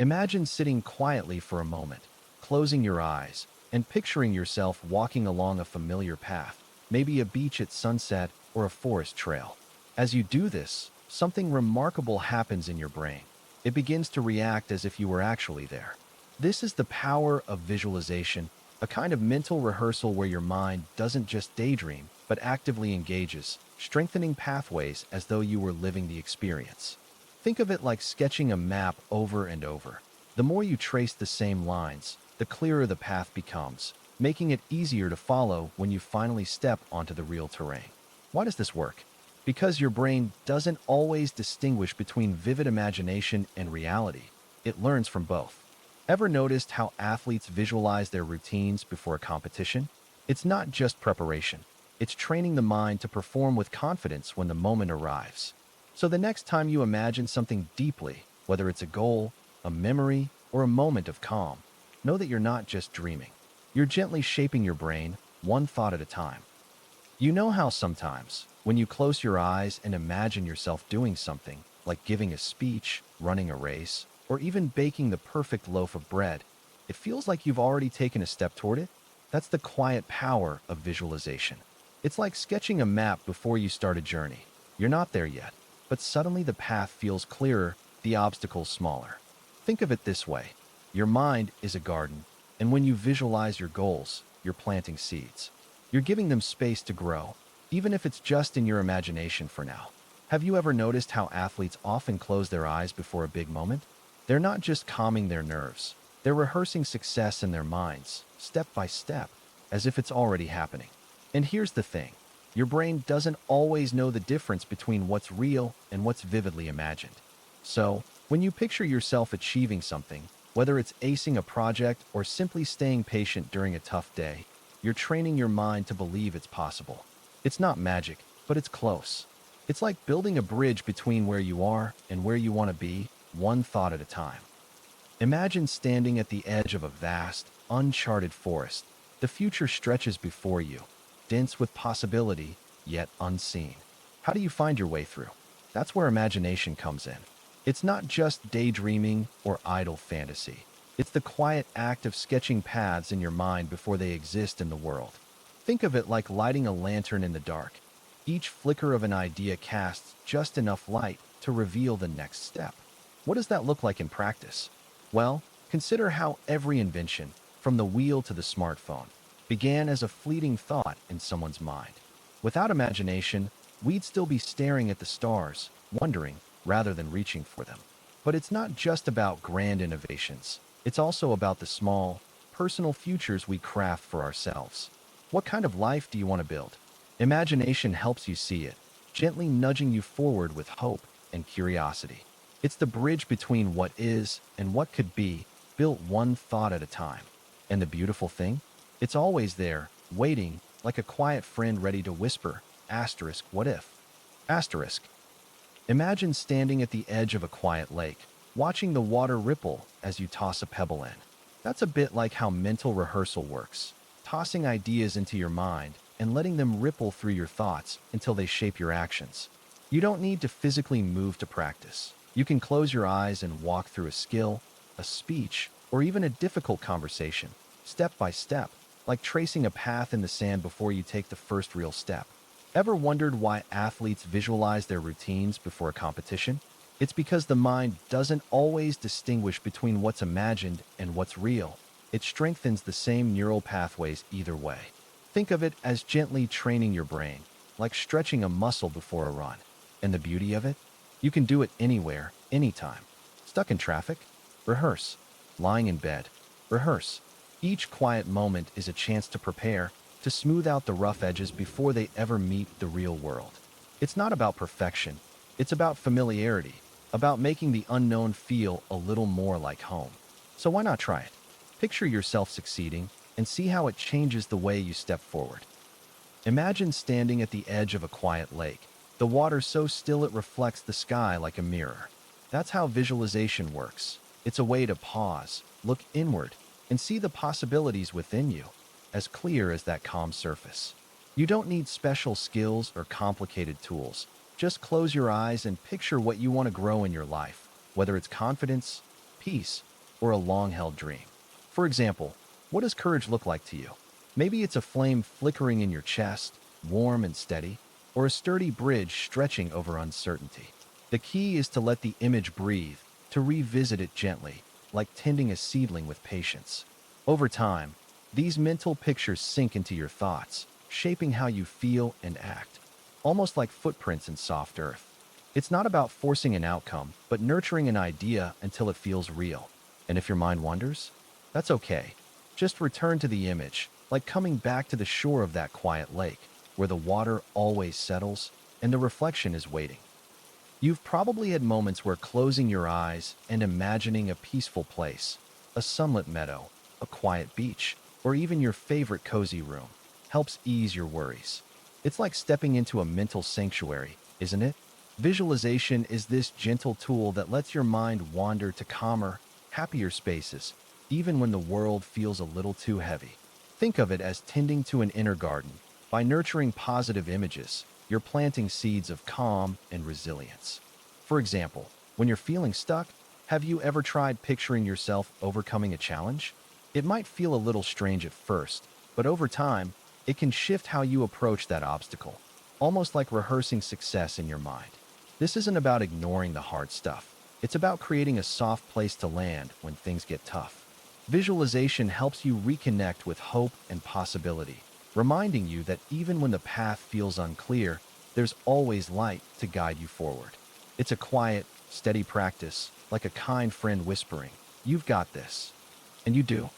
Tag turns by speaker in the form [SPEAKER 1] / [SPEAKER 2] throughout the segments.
[SPEAKER 1] Imagine sitting quietly for a moment, closing your eyes, and picturing yourself walking along a familiar path, maybe a beach at sunset or a forest trail. As you do this, something remarkable happens in your brain. It begins to react as if you were actually there. This is the power of visualization, a kind of mental rehearsal where your mind doesn't just daydream, but actively engages, strengthening pathways as though you were living the experience. Think of it like sketching a map over and over. The more you trace the same lines, the clearer the path becomes, making it easier to follow when you finally step onto the real terrain. Why does this work? Because your brain doesn't always distinguish between vivid imagination and reality. It learns from both. Ever noticed how athletes visualize their routines before a competition? It's not just preparation. It's training the mind to perform with confidence when the moment arrives. So the next time you imagine something deeply, whether it's a goal, a memory, or a moment of calm, know that you're not just dreaming. You're gently shaping your brain, one thought at a time. You know how sometimes, when you close your eyes and imagine yourself doing something, like giving a speech, running a race, or even baking the perfect loaf of bread, it feels like you've already taken a step toward it? That's the quiet power of visualization. It's like sketching a map before you start a journey. You're not there yet, but suddenly the path feels clearer, the obstacles smaller. Think of it this way. Your mind is a garden, and when you visualize your goals, you're planting seeds. You're giving them space to grow, even if it's just in your imagination for now. Have you ever noticed how athletes often close their eyes before a big moment? They're not just calming their nerves. They're rehearsing success in their minds, step by step, as if it's already happening. And here's the thing. Your brain doesn't always know the difference between what's real and what's vividly imagined. So, when you picture yourself achieving something, whether it's acing a project or simply staying patient during a tough day, you're training your mind to believe it's possible. It's not magic, but it's close. It's like building a bridge between where you are and where you want to be, one thought at a time. Imagine standing at the edge of a vast, uncharted forest. The future stretches before you, dense with possibility, yet unseen. How do you find your way through? That's where imagination comes in. It's not just daydreaming or idle fantasy. It's the quiet act of sketching paths in your mind before they exist in the world. Think of it like lighting a lantern in the dark. Each flicker of an idea casts just enough light to reveal the next step. What does that look like in practice? Well, consider how every invention, from the wheel to the smartphone, began as a fleeting thought in someone's mind. Without imagination, we'd still be staring at the stars, wondering, rather than reaching for them. But it's not just about grand innovations. It's also about the small, personal futures we craft for ourselves. What kind of life do you want to build? Imagination helps you see it, gently nudging you forward with hope and curiosity. It's the bridge between what is and what could be, built one thought at a time. And the beautiful thing? It's always there, waiting, like a quiet friend ready to whisper, asterisk, what if? Asterisk. Imagine standing at the edge of a quiet lake, watching the water ripple as you toss a pebble in. That's a bit like how mental rehearsal works, tossing ideas into your mind and letting them ripple through your thoughts until they shape your actions. You don't need to physically move to practice. You can close your eyes and walk through a skill, a speech, or even a difficult conversation, step by step, like tracing a path in the sand before you take the first real step. Ever wondered why athletes visualize their routines before a competition? It's because the mind doesn't always distinguish between what's imagined and what's real. It strengthens the same neural pathways either way. Think of it as gently training your brain, like stretching a muscle before a run. And the beauty of it? You can do it anywhere, anytime. Stuck in traffic? Rehearse. Lying in bed? Rehearse. Each quiet moment is a chance to prepare, to smooth out the rough edges before they ever meet the real world. It's not about perfection. It's about familiarity, about making the unknown feel a little more like home. So why not try it? Picture yourself succeeding and see how it changes the way you step forward. Imagine standing at the edge of a quiet lake, the water so still it reflects the sky like a mirror. That's how visualization works. It's a way to pause, look inward, and see the possibilities within you, as clear as that calm surface. You don't need special skills or complicated tools. Just close your eyes and picture what you want to grow in your life, whether it's confidence, peace, or a long-held dream. For example, what does courage look like to you? Maybe it's a flame flickering in your chest, warm and steady, or a sturdy bridge stretching over uncertainty. The key is to let the image breathe, to revisit it gently, like tending a seedling with patience. Over time, these mental pictures sink into your thoughts, shaping how you feel and act, almost like footprints in soft earth. It's not about forcing an outcome, but nurturing an idea until it feels real. And if your mind wanders, that's okay. Just return to the image, like coming back to the shore of that quiet lake, where the water always settles and the reflection is waiting. You've probably had moments where closing your eyes and imagining a peaceful place, a sunlit meadow, a quiet beach, or even your favorite cozy room, helps ease your worries. It's like stepping into a mental sanctuary, isn't it? Visualization is this gentle tool that lets your mind wander to calmer, happier spaces, even when the world feels a little too heavy. Think of it as tending to an inner garden. By nurturing positive images, you're planting seeds of calm and resilience. For example, when you're feeling stuck, have you ever tried picturing yourself overcoming a challenge? It might feel a little strange at first, but over time, it can shift how you approach that obstacle, almost like rehearsing success in your mind. This isn't about ignoring the hard stuff. It's about creating a soft place to land when things get tough. Visualization helps you reconnect with hope and possibility, reminding you that even when the path feels unclear, there's always light to guide you forward. It's a quiet, steady practice, like a kind friend whispering, "You've got this." And you do.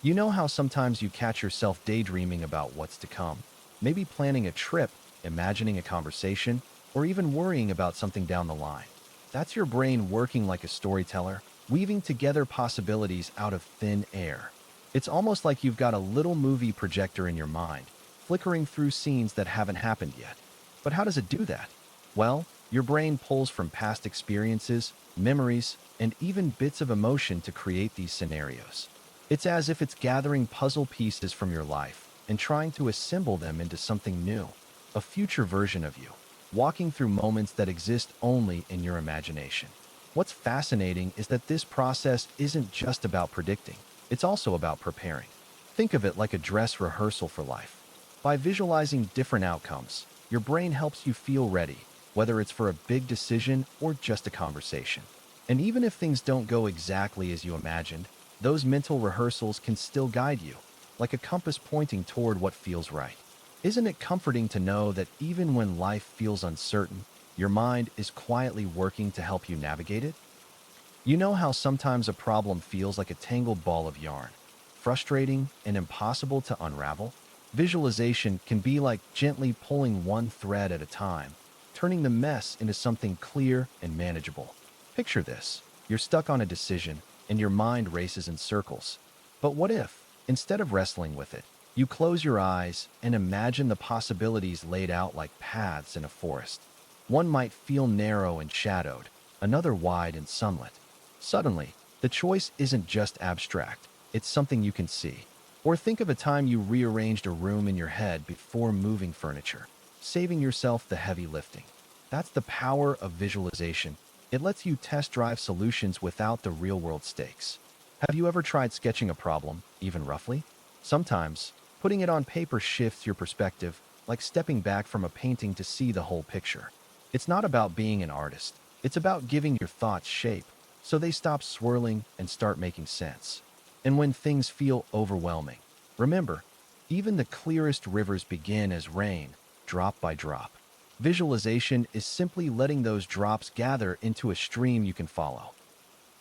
[SPEAKER 1] You know how sometimes you catch yourself daydreaming about what's to come, maybe planning a trip, imagining a conversation, or even worrying about something down the line. That's your brain working like a storyteller, weaving together possibilities out of thin air. It's almost like you've got a little movie projector in your mind, flickering through scenes that haven't happened yet. But how does it do that? Well, your brain pulls from past experiences, memories, and even bits of emotion to create these scenarios. It's as if it's gathering puzzle pieces from your life and trying to assemble them into something new, a future version of you, walking through moments that exist only in your imagination. What's fascinating is that this process isn't just about predicting, it's also about preparing. Think of it like a dress rehearsal for life. By visualizing different outcomes, your brain helps you feel ready, whether it's for a big decision or just a conversation. And even if things don't go exactly as you imagined, those mental rehearsals can still guide you, like a compass pointing toward what feels right. Isn't it comforting to know that even when life feels uncertain, your mind is quietly working to help you navigate it? You know how sometimes a problem feels like a tangled ball of yarn, frustrating and impossible to unravel? Visualization can be like gently pulling one thread at a time, turning the mess into something clear and manageable. Picture this. You're stuck on a decision, and your mind races in circles. But what if, instead of wrestling with it, you close your eyes and imagine the possibilities laid out like paths in a forest? One might feel narrow and shadowed, another wide and sunlit. Suddenly, the choice isn't just abstract, it's something you can see. Or think of a time you rearranged a room in your head before moving furniture, saving yourself the heavy lifting. That's the power of visualization. It lets you test drive solutions without the real-world stakes. Have you ever tried sketching a problem, even roughly? Sometimes, putting it on paper shifts your perspective, like stepping back from a painting to see the whole picture. It's not about being an artist. It's about giving your thoughts shape, so they stop swirling and start making sense. And when things feel overwhelming, remember, even the clearest rivers begin as rain, drop by drop. Visualization is simply letting those drops gather into a stream you can follow.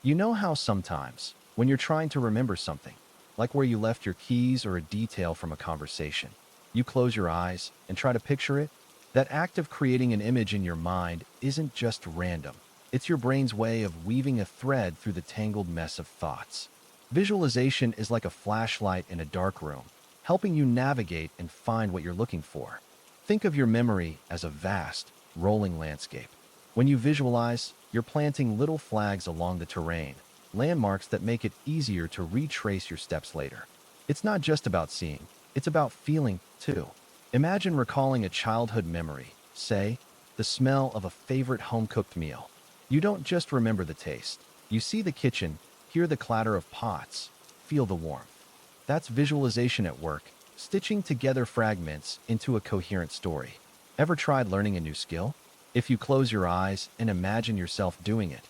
[SPEAKER 1] You know how sometimes, when you're trying to remember something, like where you left your keys or a detail from a conversation, you close your eyes and try to picture it? That act of creating an image in your mind isn't just random. It's your brain's way of weaving a thread through the tangled mess of thoughts. Visualization is like a flashlight in a dark room, helping you navigate and find what you're looking for. Think of your memory as a vast, rolling landscape. When you visualize, you're planting little flags along the terrain, landmarks that make it easier to retrace your steps later. It's not just about seeing, it's about feeling, too. Imagine recalling a childhood memory, say, the smell of a favorite home-cooked meal. You don't just remember the taste. You see the kitchen, hear Hear the clatter of pots. Feel the warmth. That's visualization at work, stitching together fragments into a coherent story. Ever tried learning a new skill? If you close your eyes and imagine yourself doing it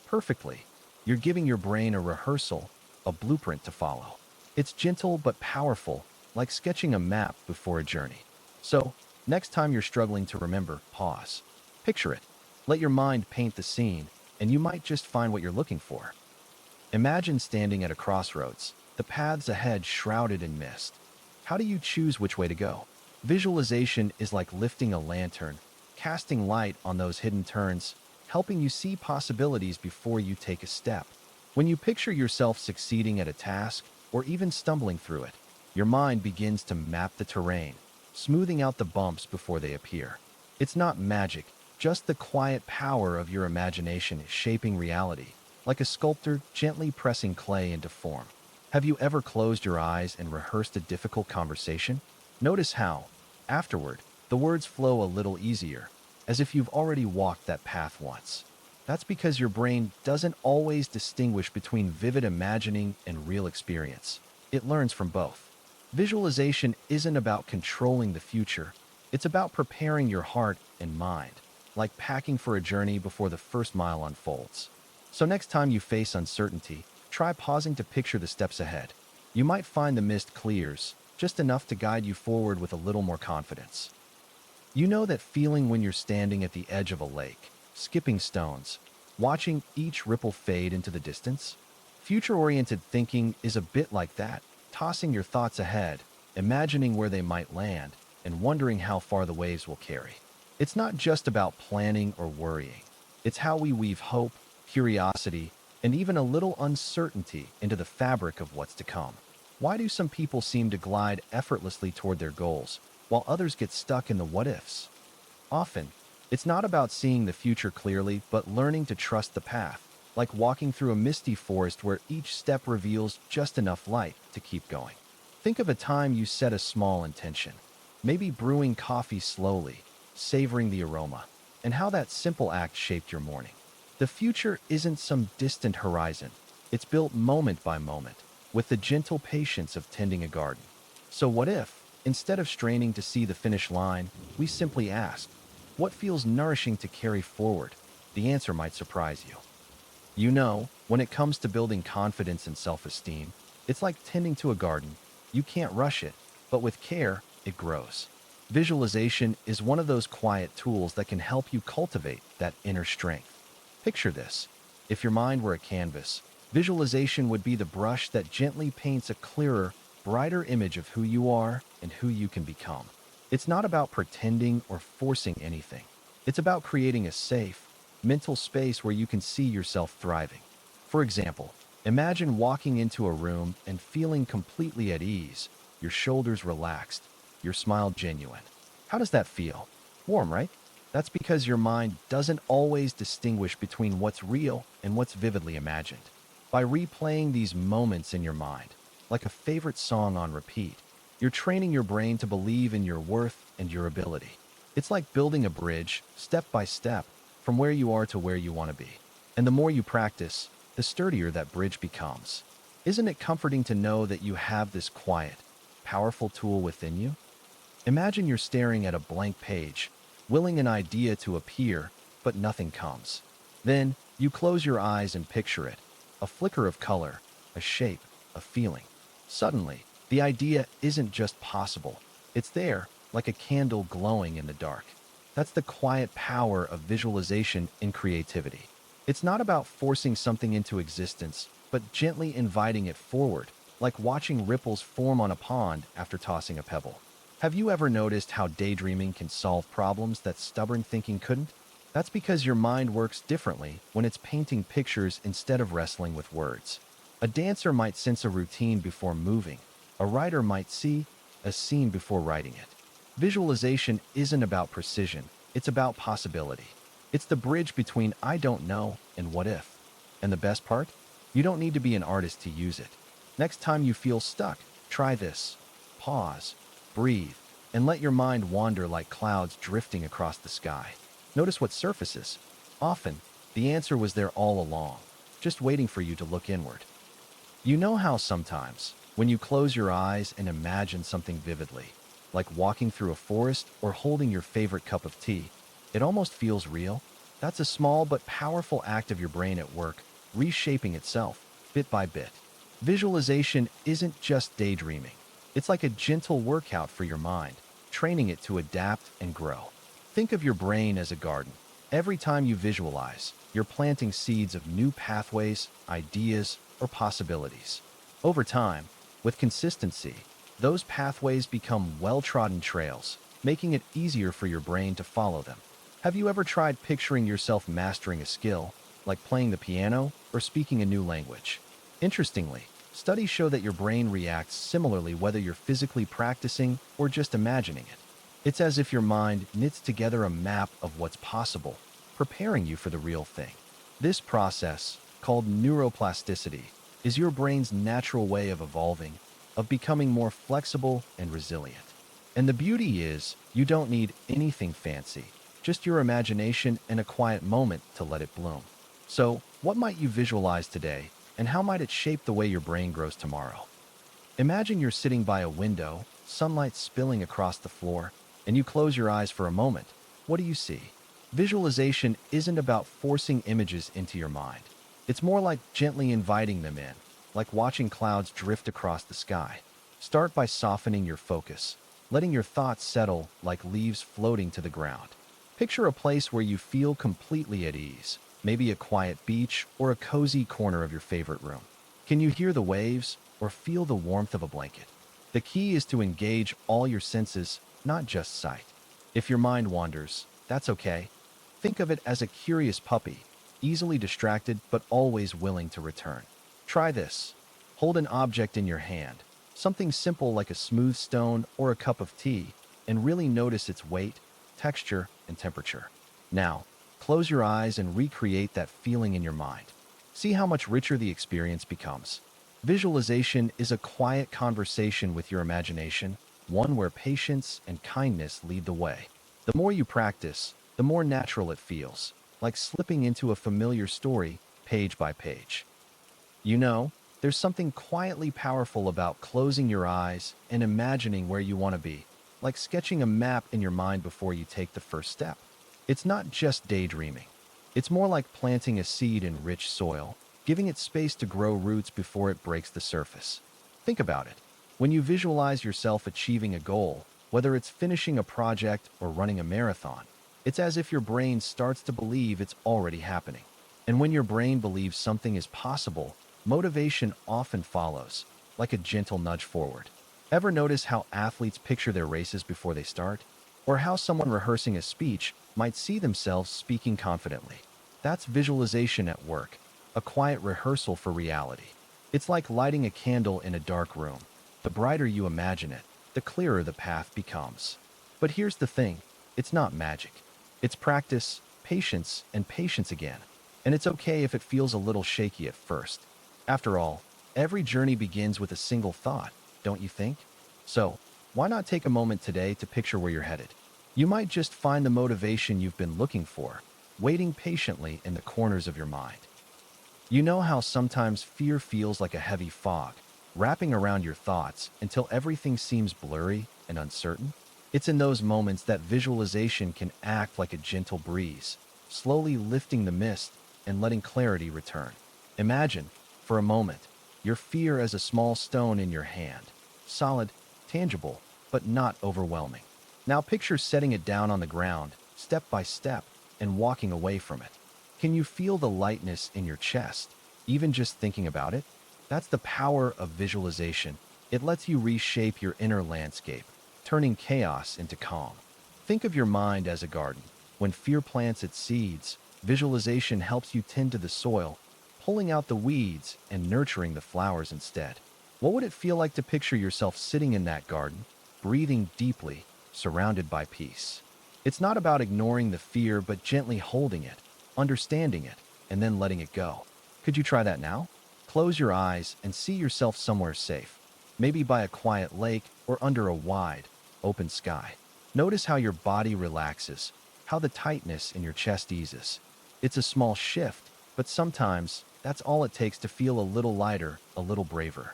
[SPEAKER 1] perfectly, you're giving your brain a rehearsal, a blueprint to follow. It's gentle but powerful, like sketching a map before a journey. So, next time you're struggling to remember, pause. Picture it. Let your mind paint the scene, and you might just find what you're looking for. Imagine standing at a crossroads, the paths ahead shrouded in mist. How do you choose which way to go? Visualization is like lifting a lantern, casting light on those hidden turns, helping you see possibilities before you take a step. When you picture yourself succeeding at a task, or even stumbling through it, your mind begins to map the terrain, smoothing out the bumps before they appear. It's not magic, just the quiet power of your imagination shaping reality, like a sculptor gently pressing clay into form. Have you ever closed your eyes and rehearsed a difficult conversation? Notice how, afterward, the words flow a little easier, as if you've already walked that path once. That's because your brain doesn't always distinguish between vivid imagining and real experience. It learns from both. Visualization isn't about controlling the future, it's about preparing your heart and mind, like packing for a journey before the first mile unfolds. So next time you face uncertainty, try pausing to picture the steps ahead. You might find the mist clears, just enough to guide you forward with a little more confidence. You know that feeling when you're standing at the edge of a lake, skipping stones, watching each ripple fade into the distance? Future-oriented thinking is a bit like that, tossing your thoughts ahead, imagining where they might land, and wondering how far the waves will carry. It's not just about planning or worrying. It's how we weave hope, curiosity, and even a little uncertainty into the fabric of what's to come. Why do some people seem to glide effortlessly toward their goals, while others get stuck in the what-ifs? Often, it's not about seeing the future clearly, but learning to trust the path, like walking through a misty forest where each step reveals just enough light to keep going. Think of a time you set a small intention, maybe brewing coffee slowly, savoring the aroma, and how that simple act shaped your morning. The future isn't some distant horizon. It's built moment by moment, with the gentle patience of tending a garden. So what if, instead of straining to see the finish line, we simply ask, what feels nourishing to carry forward? The answer might surprise you. You know, when it comes to building confidence and self-esteem, it's like tending to a garden. You can't rush it, but with care, it grows. Visualization is one of those quiet tools that can help you cultivate that inner strength. Picture this. If your mind were a canvas, visualization would be the brush that gently paints a clearer, brighter image of who you are and who you can become. It's not about pretending or forcing anything. It's about creating a safe, mental space where you can see yourself thriving. For example, imagine walking into a room and feeling completely at ease, your shoulders relaxed, your smile genuine. How does that feel? Warm, right? That's because your mind doesn't always distinguish between what's real and what's vividly imagined. By replaying these moments in your mind, like a favorite song on repeat, you're training your brain to believe in your worth and your ability. It's like building a bridge, step by step, from where you are to where you want to be. And the more you practice, the sturdier that bridge becomes. Isn't it comforting to know that you have this quiet, powerful tool within you? Imagine you're staring at a blank page, willing an idea to appear, but nothing comes. Then, you close your eyes and picture it. A flicker of color, a shape, a feeling. Suddenly, the idea isn't just possible. It's there, like a candle glowing in the dark. That's the quiet power of visualization in creativity. It's not about forcing something into existence, but gently inviting it forward, like watching ripples form on a pond after tossing a pebble. Have you ever noticed how daydreaming can solve problems that stubborn thinking couldn't? That's because your mind works differently when it's painting pictures instead of wrestling with words. A dancer might sense a routine before moving. A writer might see a scene before writing it. Visualization isn't about precision, it's about possibility. It's the bridge between I don't know and what if. And the best part? You don't need to be an artist to use it. Next time you feel stuck, try this. Pause, breathe, and let your mind wander like clouds drifting across the sky. Notice what surfaces. Often, the answer was there all along, just waiting for you to look inward. You know how sometimes, when you close your eyes and imagine something vividly, like walking through a forest or holding your favorite cup of tea, it almost feels real? That's a small but powerful act of your brain at work, reshaping itself, bit by bit. Visualization isn't just daydreaming. It's like a gentle workout for your mind, training it to adapt and grow. Think of your brain as a garden. Every time you visualize, you're planting seeds of new pathways, ideas, or possibilities. Over time, with consistency, those pathways become well-trodden trails, making it easier for your brain to follow them. Have you ever tried picturing yourself mastering a skill, like playing the piano or speaking a new language? Interestingly, studies show that your brain reacts similarly whether you're physically practicing or just imagining it. It's as if your mind knits together a map of what's possible, preparing you for the real thing. This process, called neuroplasticity, is your brain's natural way of evolving, of becoming more flexible and resilient. And the beauty is, you don't need anything fancy, just your imagination and a quiet moment to let it bloom. So, what might you visualize today, and how might it shape the way your brain grows tomorrow? Imagine you're sitting by a window, sunlight spilling across the floor, and you close your eyes for a moment. What do you see? Visualization isn't about forcing images into your mind. It's more like gently inviting them in, like watching clouds drift across the sky. Start by softening your focus, letting your thoughts settle like leaves floating to the ground. Picture a place where you feel completely at ease, maybe a quiet beach or a cozy corner of your favorite room. Can you hear the waves or feel the warmth of a blanket? The key is to engage all your senses, not just sight. If your mind wanders, that's okay. Think of it as a curious puppy, easily distracted but always willing to return. Try this. Hold an object in your hand, something simple like a smooth stone or a cup of tea, and really notice its weight, texture, and temperature. Now, close your eyes and recreate that feeling in your mind. See how much richer the experience becomes. Visualization is a quiet conversation with your imagination, one where patience and kindness lead the way. The more you practice, the more natural it feels, like slipping into a familiar story, page by page. You know, there's something quietly powerful about closing your eyes and imagining where you want to be, like sketching a map in your mind before you take the first step. It's not just daydreaming. It's more like planting a seed in rich soil, giving it space to grow roots before it breaks the surface. Think about it. When you visualize yourself achieving a goal, whether it's finishing a project or running a marathon, it's as if your brain starts to believe it's already happening. And when your brain believes something is possible, motivation often follows, like a gentle nudge forward. Ever notice how athletes picture their races before they start? Or how someone rehearsing a speech might see themselves speaking confidently? That's visualization at work, a quiet rehearsal for reality. It's like lighting a candle in a dark room. The brighter you imagine it, the clearer the path becomes. But here's the thing, it's not magic. It's practice, patience, and patience again. And it's okay if it feels a little shaky at first. After all, every journey begins with a single thought, don't you think? So, why not take a moment today to picture where you're headed? You might just find the motivation you've been looking for, waiting patiently in the corners of your mind. You know how sometimes fear feels like a heavy fog, wrapping around your thoughts until everything seems blurry and uncertain? It's in those moments that visualization can act like a gentle breeze, slowly lifting the mist and letting clarity return. Imagine, for a moment, your fear as a small stone in your hand, solid, tangible, but not overwhelming. Now picture setting it down on the ground, step by step, and walking away from it. Can you feel the lightness in your chest, even just thinking about it? That's the power of visualization. It lets you reshape your inner landscape, turning chaos into calm. Think of your mind as a garden. When fear plants its seeds, visualization helps you tend to the soil, pulling out the weeds and nurturing the flowers instead. What would it feel like to picture yourself sitting in that garden, breathing deeply, surrounded by peace? It's not about ignoring the fear, but gently holding it, understanding it, and then letting it go. Could you try that now? Close your eyes and see yourself somewhere safe, maybe by a quiet lake or under a wide, open sky. Notice how your body relaxes, how the tightness in your chest eases. It's a small shift, but sometimes That's all it takes to feel a little lighter, a little braver.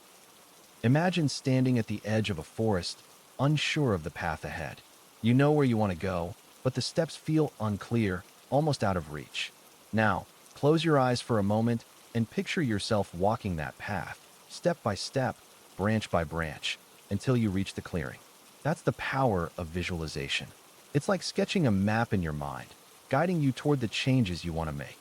[SPEAKER 1] Imagine standing at the edge of a forest, unsure of the path ahead. You know where you want to go, but the steps feel unclear, almost out of reach. Now, close your eyes for a moment and picture yourself walking that path, step by step, branch by branch, until you reach the clearing. That's the power of visualization. It's like sketching a map in your mind, guiding you toward the changes you want to make.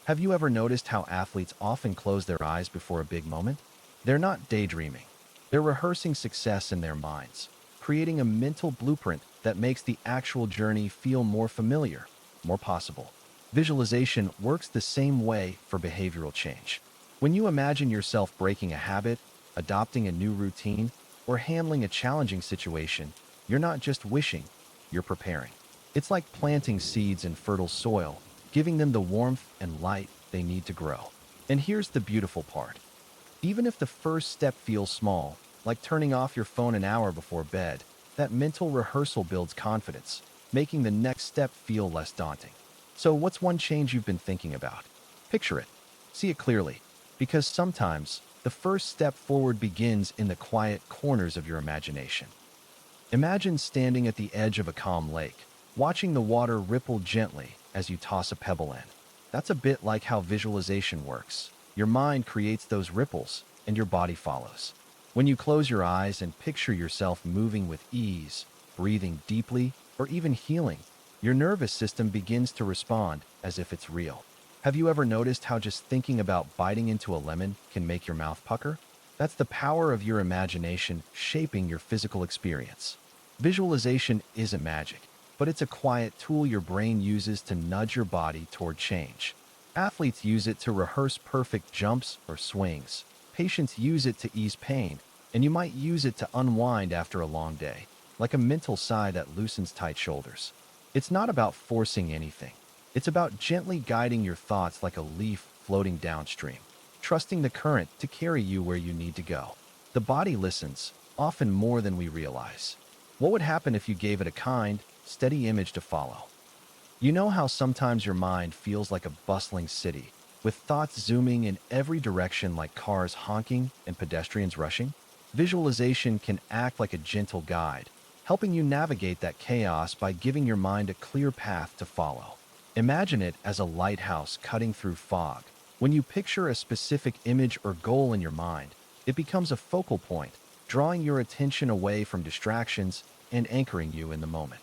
[SPEAKER 1] Have you ever noticed how athletes often close their eyes before a big moment? They're not daydreaming. They're rehearsing success in their minds, creating a mental blueprint that makes the actual journey feel more familiar, more possible. Visualization works the same way for behavioral change. When you imagine yourself breaking a habit, adopting a new routine, or handling a challenging situation, you're not just wishing, you're preparing. It's like planting seeds in fertile soil, giving them the warmth and light they need to grow. And here's the beautiful part. Even if the first step feels small, like turning off your phone an hour before bed, that mental rehearsal builds confidence, making the next step feel less daunting. So what's one change you've been thinking about? Picture it. See it clearly. Because sometimes, the first step forward begins in the quiet corners of your imagination. Imagine standing at the edge of a calm lake, watching the water ripple gently as you toss a pebble in. That's a bit like how visualization works. Your mind creates those ripples, and your body follows. When you close your eyes and picture yourself moving with ease, breathing deeply, or even healing, your nervous system begins to respond as if it's real. Have you ever noticed how just thinking about biting into a lemon can make your mouth pucker? That's the power of your imagination shaping your physical experience. Visualization isn't magic, but it's a quiet tool your brain uses to nudge your body toward change. Athletes use it to rehearse perfect jumps or swings. Patients use it to ease pain, and you might use it to unwind after a long day, like a mental sigh that loosens tight shoulders. It's not about forcing anything. It's about gently guiding your thoughts like a leaf floating downstream, trusting the current to carry you where you need to go. The body listens, often more than we realize. What would happen if you gave it a kind, steady image to follow? You know how sometimes your mind feels like a bustling city, with thoughts zooming in every direction like cars honking and pedestrians rushing? Visualization can act like a gentle guide, helping you navigate that chaos by giving your mind a clear path to follow. Imagine it as a lighthouse cutting through fog. When you picture a specific image or goal in your mind, it becomes a focal point, drawing your attention away from distractions and anchoring you in the moment.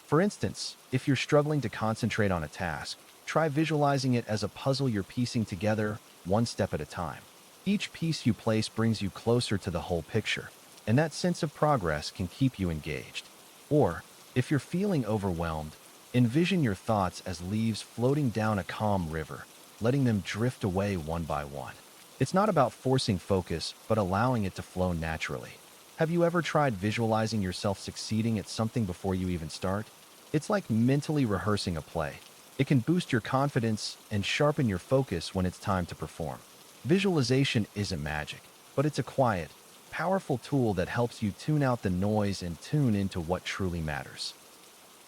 [SPEAKER 1] For instance, if you're struggling to concentrate on a task, try visualizing it as a puzzle you're piecing together, one step at a time. Each piece you place brings you closer to the whole picture, and that sense of progress can keep you engaged. Or, if you're feeling overwhelmed, envision your thoughts as leaves floating down a calm river, letting them drift away one by one. It's not about forcing focus, but allowing it to flow naturally. Have you ever tried visualizing yourself succeeding at something before you even start? It's like mentally rehearsing a play. It can boost your confidence and sharpen your focus when it's time to perform. Visualization isn't magic, but it's a quiet, powerful tool that helps you tune out the noise and tune into what truly matters.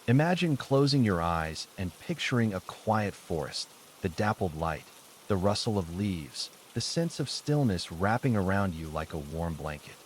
[SPEAKER 1] Imagine closing your eyes and picturing a quiet forest, the dappled light, the rustle of leaves, the sense of stillness wrapping around you like a warm blanket.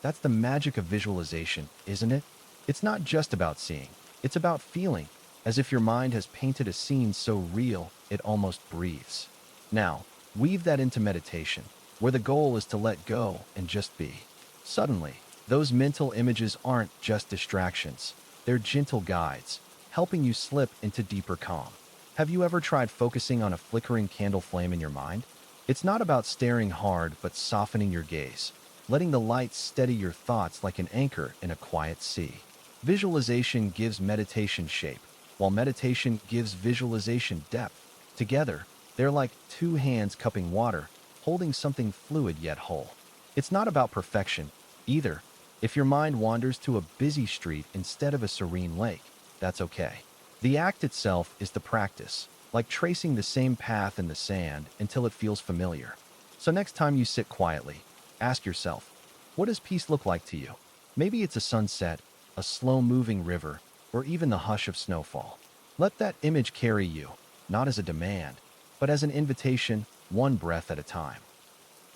[SPEAKER 1] That's the magic of visualization, isn't it? It's not just about seeing, it's about feeling, as if your mind has painted a scene so real it almost breathes. Now, weave that into meditation, where the goal is to let go and just be. Suddenly, those mental images aren't just distractions, they're gentle guides, helping you slip into deeper calm. Have you ever tried focusing on a flickering candle flame in your mind? It's not about staring hard, but softening your gaze, letting the light steady your thoughts like an anchor in a quiet sea. Visualization gives meditation shape, while meditation gives visualization depth. Together, they're like two hands cupping water, holding something fluid yet whole. It's not about perfection, either. If your mind wanders to a busy street instead of a serene lake, that's okay. The act itself is the practice, like tracing the same path in the sand until it feels familiar. So next time you sit quietly, ask yourself, what does peace look like to you? Maybe it's a sunset, a slow-moving river, or even the hush of snowfall. Let that image carry you, not as a demand, but as an invitation, one breath at a time.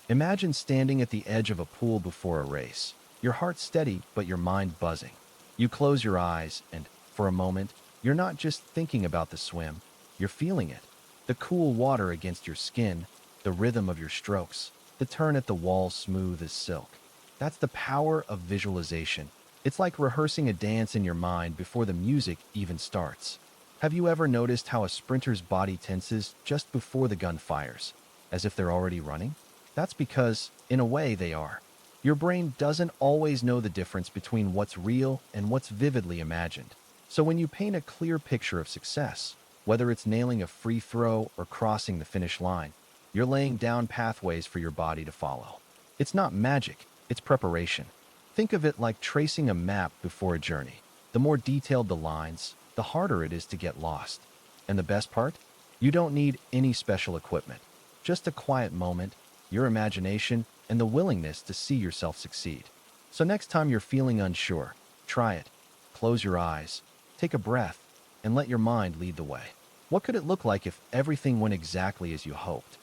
[SPEAKER 1] Imagine standing at the edge of a pool before a race, your heart steady but your mind buzzing. You close your eyes and, for a moment, you're not just thinking about the swim, you're feeling it. The cool water against your skin, the rhythm of your strokes, the turn at the wall smooth as silk. That's the power of visualization. It's like rehearsing a dance in your mind before the music even starts. Have you ever noticed how a sprinter's body tenses just before the gun fires, as if they're already running? That's because, in a way, they are. Your brain doesn't always know the difference between what's real and what's vividly imagined. So when you paint a clear picture of success, whether it's nailing a free throw or crossing the finish line, you're laying down pathways for your body to follow. It's not magic, it's preparation. Think of it like tracing a map before a journey. The more detailed the lines, the harder it is to get lost. And the best part? You don't need any special equipment. Just a quiet moment, your imagination, and the willingness to see yourself succeed. So next time you're feeling unsure, try it. Close your eyes, take a breath, and let your mind lead the way. What could it look like if everything went exactly as you hoped?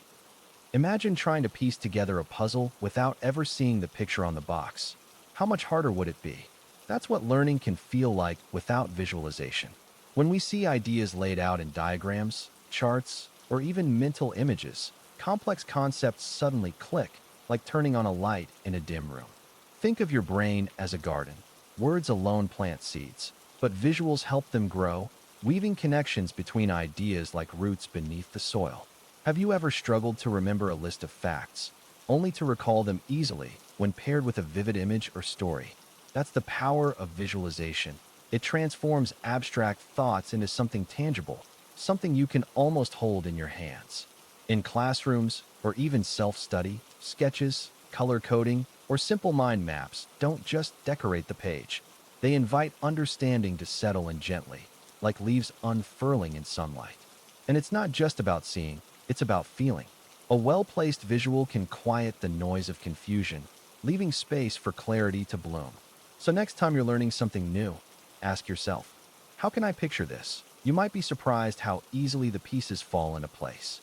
[SPEAKER 1] Imagine trying to piece together a puzzle without ever seeing the picture on the box. How much harder would it be? That's what learning can feel like without visualization. When we see ideas laid out in diagrams, charts, or even mental images, complex concepts suddenly click, like turning on a light in a dim room. Think of your brain as a garden. Words alone plant seeds, but visuals help them grow, weaving connections between ideas like roots beneath the soil. Have you ever struggled to remember a list of facts, only to recall them easily when paired with a vivid image or story? That's the power of visualization. It transforms abstract thoughts into something tangible, something you can almost hold in your hands. In classrooms, or even self-study, sketches, color coding, or simple mind maps don't just decorate the page. They invite understanding to settle in gently, like leaves unfurling in sunlight. And it's not just about seeing, it's about feeling. A well-placed visual can quiet the noise of confusion, leaving space for clarity to bloom. So next time you're learning something new, ask yourself, how can I picture this? You might be surprised how easily the pieces fall into place.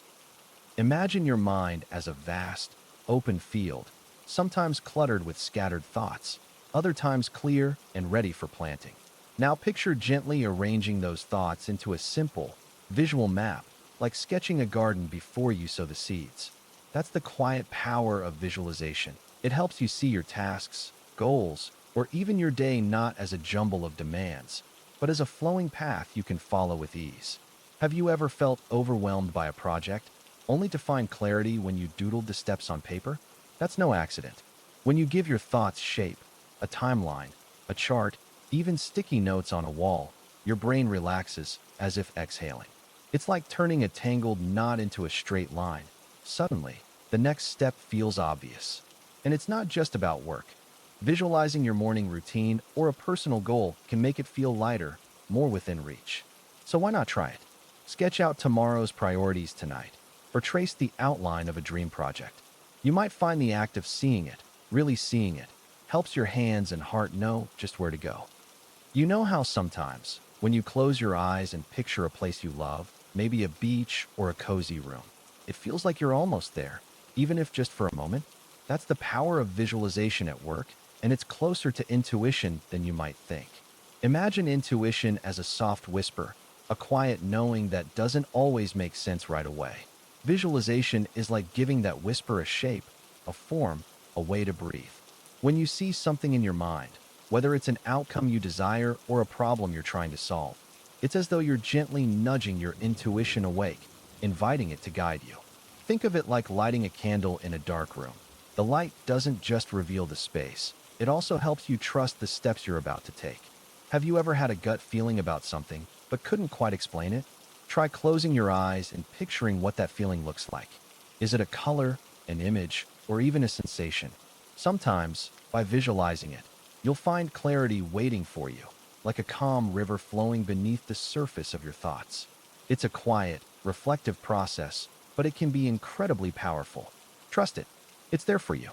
[SPEAKER 1] Imagine your mind as a vast, open field, sometimes cluttered with scattered thoughts, other times clear and ready for planting. Now picture gently arranging those thoughts into a simple, visual map, like sketching a garden before you sow the seeds. That's the quiet power of visualization. It helps you see your tasks, goals, or even your day not as a jumble of demands, but as a flowing path you can follow with ease. Have you ever felt overwhelmed by a project, only to find clarity when you doodled the steps on paper? That's no accident. When you give your thoughts shape, a timeline, a chart, even sticky notes on a wall, your brain relaxes as if exhaling. It's like turning a tangled knot into a straight line. Suddenly, the next step feels obvious. And it's not just about work. Visualizing your morning routine or a personal goal can make it feel lighter, more within reach. So why not try it? Sketch out tomorrow's priorities tonight, or trace the outline of a dream project. You might find the act of seeing it, really seeing it, helps your hands and heart know just where to go. You know how sometimes, when you close your eyes and picture a place you love, maybe a beach or a cozy room, it feels like you're almost there, even if just for a moment? That's the power of visualization at work, and it's closer to intuition than you might think. Imagine intuition as a soft whisper, a quiet knowing that doesn't always make sense right away. Visualization is like giving that whisper a shape, a form, a way to breathe. When you see something in your mind, whether it's an outcome you desire or a problem you're trying to solve, it's as though you're gently nudging your intuition awake, inviting it to guide you. Think of it like lighting a candle in a dark room. The light doesn't just reveal the space, it also helps you trust the steps you're about to take. Have you ever had a gut feeling about something, but couldn't quite explain it? Try closing your eyes and picturing what that feeling looks like. Is it a color, an image, or even a sensation? Sometimes, by visualizing it, you'll find clarity waiting for you, like a calm river flowing beneath the surface of your thoughts. It's a quiet, reflective process, but it can be incredibly powerful. Trust it. It's there for you.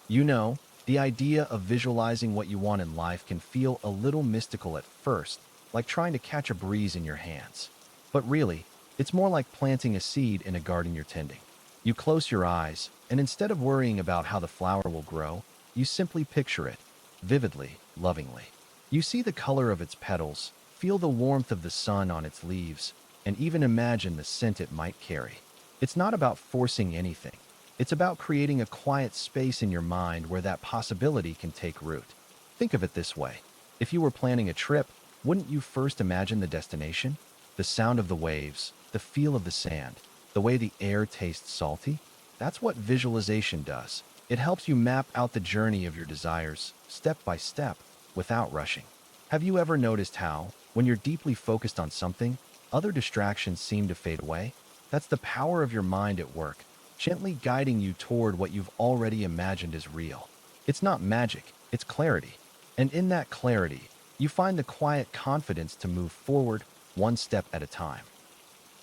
[SPEAKER 1] You know, the idea of visualizing what you want in life can feel a little mystical at first, like trying to catch a breeze in your hands. But really, it's more like planting a seed in a garden you're tending. You close your eyes, and instead of worrying about how the flower will grow, you simply picture it, vividly, lovingly. You see the color of its petals, feel the warmth of the sun on its leaves, and even imagine the scent it might carry. It's not about forcing anything. It's about creating a quiet space in your mind where that possibility can take root. Think of it this way. If you were planning a trip, wouldn't you first imagine the destination? The sound of the waves, the feel of the sand, the way the air tastes salty? That's what visualization does. It helps you map out the journey of your desires, step by step, without rushing. Have you ever noticed how, when you're deeply focused on something, other distractions seem to fade away? That's the power of your mind at work, gently guiding you toward what you've already imagined is real. It's not magic, it's clarity. And in that clarity, you find the quiet confidence to move forward one step at a time.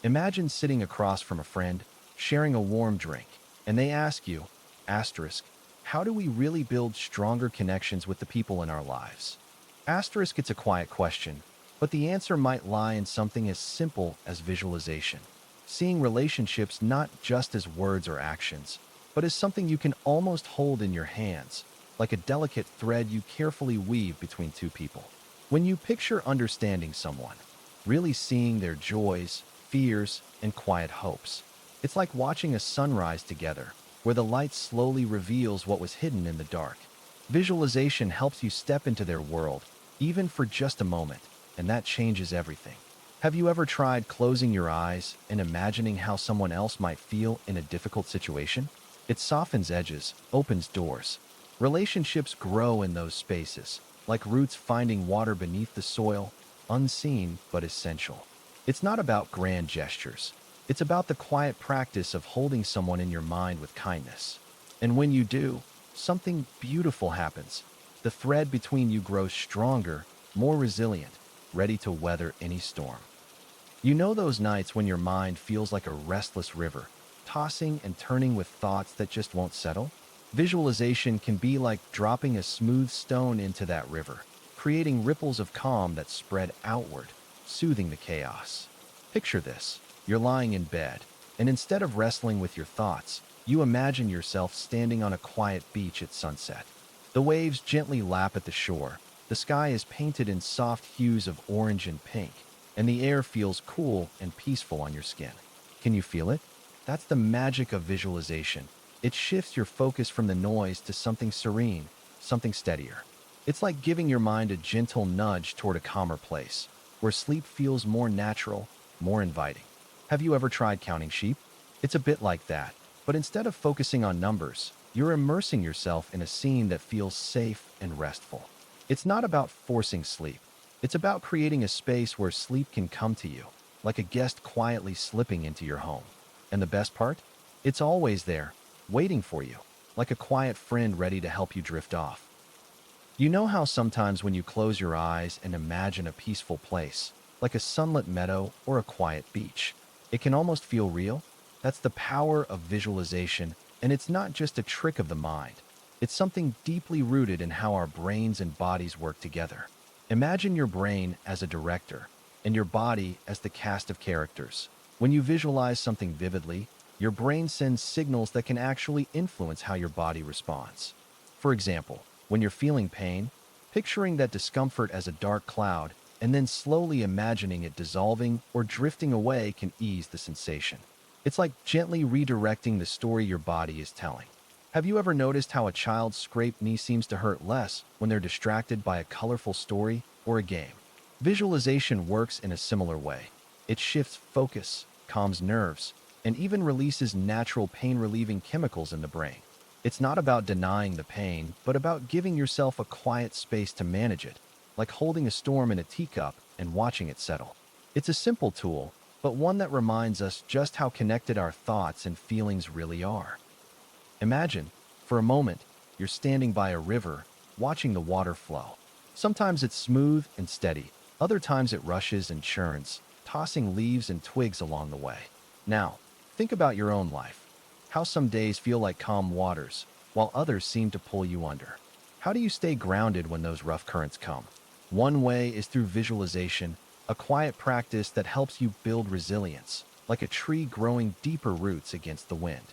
[SPEAKER 1] Imagine sitting across from a friend, sharing a warm drink, and they ask you, asterisk, how do we really build stronger connections with the people in our lives? Asterisk, it's a quiet question, but the answer might lie in something as simple as visualization. Seeing relationships not just as words or actions, but as something you can almost hold in your hands, like a delicate thread you carefully weave between two people. When you picture understanding someone, really seeing their joys, fears, and quiet hopes, it's like watching a sunrise together, where the light slowly reveals what was hidden in the dark. Visualization helps you step into their world, even for just a moment, and that changes everything. Have you ever tried closing your eyes and imagining how someone else might feel in a difficult situation? It softens edges, opens doors. Relationships grow in those spaces, like roots finding water beneath the soil, unseen but essential. It's not about grand gestures. It's about the quiet practice of holding someone in your mind with kindness. And when you do, something beautiful happens. The thread between you grows stronger, more resilient, ready to weather any storm. You know those nights when your mind feels like a restless river, tossing and turning with thoughts that just won't settle? Visualization can be like dropping a smooth stone into that river, creating ripples of calm that spread outward, soothing the chaos. Picture this. You're lying in bed, and instead of wrestling with your thoughts, you imagine yourself standing on a quiet beach at sunset. The waves gently lap at the shore, the sky is painted in soft hues of orange and pink, and the air feels cool and peaceful on your skin. Can you feel it? That's the magic of visualization. It shifts your focus from the noise to something serene, something steadier. It's like giving your mind a gentle nudge toward a calmer place, where sleep feels more natural, more inviting. Have you ever tried counting sheep? It's a bit like that, but instead of focusing on numbers, you're immersing yourself in a scene that feels safe and restful. It's not about forcing sleep. It's about creating a space where sleep can come to you, like a guest quietly slipping into your home. And the best part? It's always there, waiting for you, like a quiet friend ready to help you drift off. You know how sometimes when you close your eyes and imagine a peaceful place, like a sunlit meadow or a quiet beach, it can almost feel real? That's the power of visualization, and it's not just a trick of the mind. It's something deeply rooted in how our brains and bodies work together. Imagine your brain as a director, and your body as the cast of characters. When you visualize something vividly, your brain sends signals that can actually influence how your body responds. For example, when you're feeling pain, picturing that discomfort as a dark cloud and then slowly imagining it dissolving or drifting away can ease the sensation. It's like gently redirecting the story your body is telling. Have you ever noticed how a child's scraped knee seems to hurt less when they're distracted by a colorful story or a game? Visualization works in a similar way. It shifts focus, calms nerves, and even releases natural pain-relieving chemicals in the brain. It's not about denying the pain, but about giving yourself a quiet space to manage it, like holding a storm in a teacup and watching it settle. It's a simple tool, but one that reminds us just how connected our thoughts and feelings really are. Imagine, for a moment, you're standing by a river, watching the water flow. Sometimes it's smooth and steady, other times it rushes and churns, tossing leaves and twigs along the way. Now, think about your own life. How some days feel like calm waters, while others seem to pull you under. How do you stay grounded when those rough currents come? One way is through visualization, a quiet practice that helps you build resilience, like a tree growing deeper roots against the wind.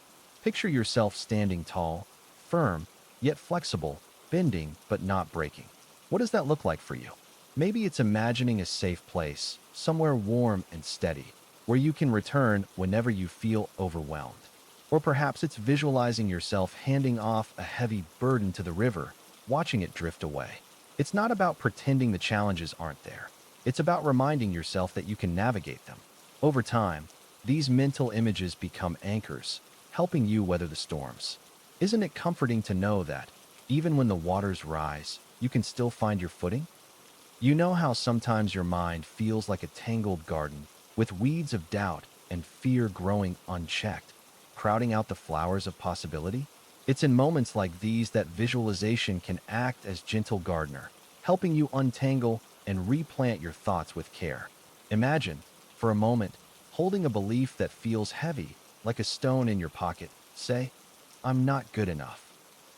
[SPEAKER 1] Picture yourself standing tall, firm, yet flexible, bending but not breaking. What does that look like for you? Maybe it's imagining a safe place, somewhere warm and steady, where you can return whenever you feel overwhelmed. Or perhaps it's visualizing yourself handing off a heavy burden to the river, watching it drift away. It's not about pretending the challenges aren't there. It's about reminding yourself that you can navigate them. Over time, these mental images become anchors, helping you weather the storms. Isn't it comforting to know that, even when the waters rise, you can still find your footing? You know how sometimes your mind feels like a tangled garden, with weeds of doubt and fear growing unchecked, crowding out the flowers of possibility? It's in moments like these that visualization can act as gentle gardener, helping you untangle and replant your thoughts with care. Imagine, for a moment, holding a belief that feels heavy, like a stone in your pocket. Say, "I'm not good enough."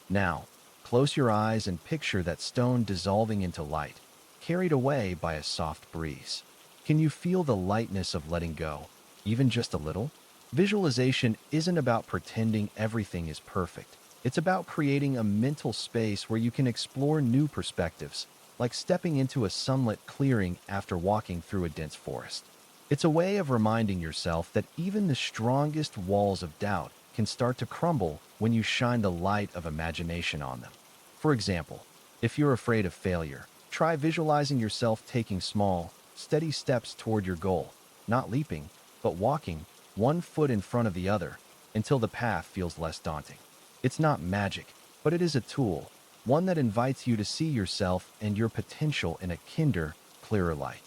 [SPEAKER 1] Now, close your eyes and picture that stone dissolving into light, carried away by a soft breeze. Can you feel the lightness of letting go, even just a little? Visualization isn't about pretending everything is perfect. It's about creating a mental space where you can explore new perspectives, like stepping into a sunlit clearing after walking through a dense forest. It's a way of reminding yourself that even the strongest walls of doubt can start to crumble when you shine the light of imagination on them. For example, if you're afraid of failure, try visualizing yourself taking small, steady steps toward your goal, not leaping, but walking, one foot in front of the other, until the path feels less daunting. It's not magic, but it is a tool, one that invites you to see yourself and your potential in a kinder, clearer light.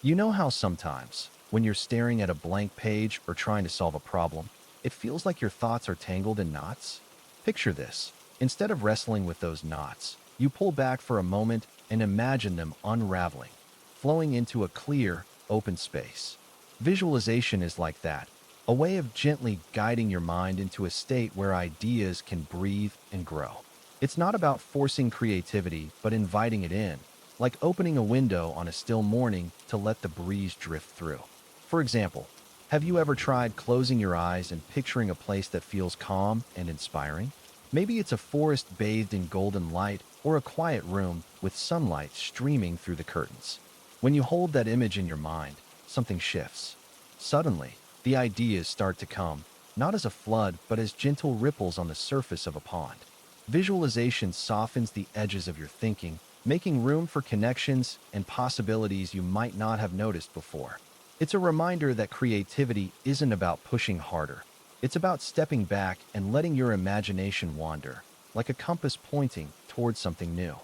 [SPEAKER 1] You know how sometimes, when you're staring at a blank page or trying to solve a problem, it feels like your thoughts are tangled in knots? Picture this. Instead of wrestling with those knots, you pull back for a moment and imagine them unraveling, flowing into a clear, open space. Visualization is like that, a way of gently guiding your mind into a state where ideas can breathe and grow. It's not about forcing creativity, but inviting it in, like opening a window on a still morning to let the breeze drift through. For example, have you ever tried closing your eyes and picturing a place that feels calm and inspiring? Maybe it's a forest bathed in golden light or a quiet room with sunlight streaming through the curtains. When you hold that image in your mind, something shifts. Suddenly, the ideas start to come, not as a flood, but as gentle ripples on the surface of a pond. Visualization softens the edges of your thinking, making room for connections and possibilities you might not have noticed before. It's a reminder that creativity isn't about pushing harder. It's about stepping back and letting your imagination wander, like a compass pointing towards something new.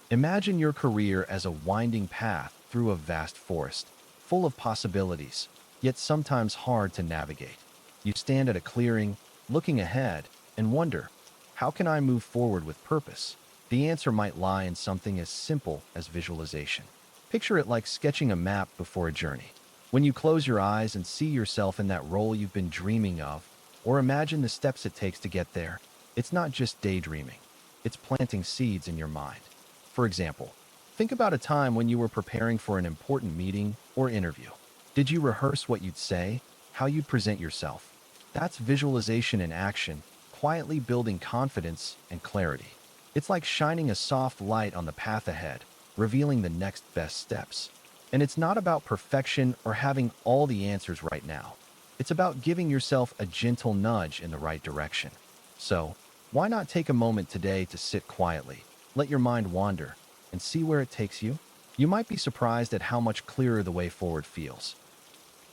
[SPEAKER 1] Imagine your career as a winding path through a vast forest, full of possibilities, yet sometimes hard to navigate. You stand at a clearing, looking ahead, and wonder, how can I move forward with purpose? The answer might lie in something as simple as visualization. Picture it like sketching a map before a journey. When you close your eyes and see yourself in that role you've been dreaming of, or imagine the steps it takes to get there, it's not just daydreaming. It's planting seeds in your mind. For example, think about a time when you were preparing for an important meeting or interview. Did you rehearse what you'd say, how you'd present yourself? That's visualization in action, quietly building confidence and clarity. It's like shining a soft light on the path ahead, revealing the next best steps. And it's not about perfection or having all the answers right now. It's about giving yourself a gentle nudge in the right direction. So, why not take a moment today to sit quietly, let your mind wander, and see where it takes you? You might be surprised at how much clearer the way forward feels.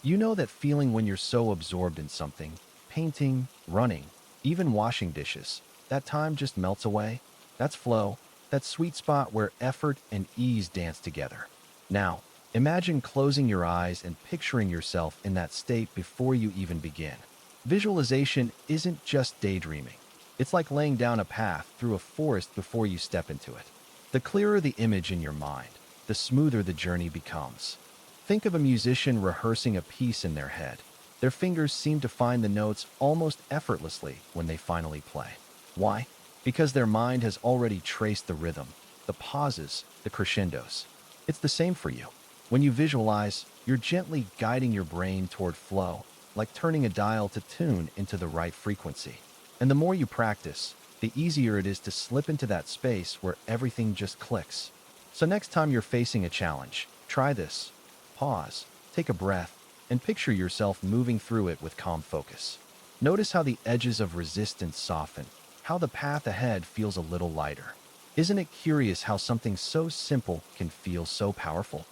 [SPEAKER 1] You know that feeling when you're so absorbed in something, painting, running, even washing dishes, that time just melts away? That's flow, that sweet spot where effort and ease dance together. Now, imagine closing your eyes and picturing yourself in that state before you even begin. Visualization isn't just daydreaming. It's like laying down a path through a forest before you step into it. The clearer the image in your mind, the smoother the journey becomes. Think of a musician rehearsing a piece in their head. Their fingers seem to find the notes almost effortlessly when they finally play. Why? Because their mind has already traced the rhythm, the pauses, the crescendos. It's the same for you. When you visualize, you're gently guiding your brain toward flow, like turning a dial to tune into the right frequency. And the more you practice, the easier it is to slip into that space where everything just clicks. So next time you're facing a challenge, try this. Pause, take a breath, and picture yourself moving through it with calm focus. Notice how the edges of resistance soften, how the path ahead feels a little lighter. Isn't it curious how something so simple can feel so powerful?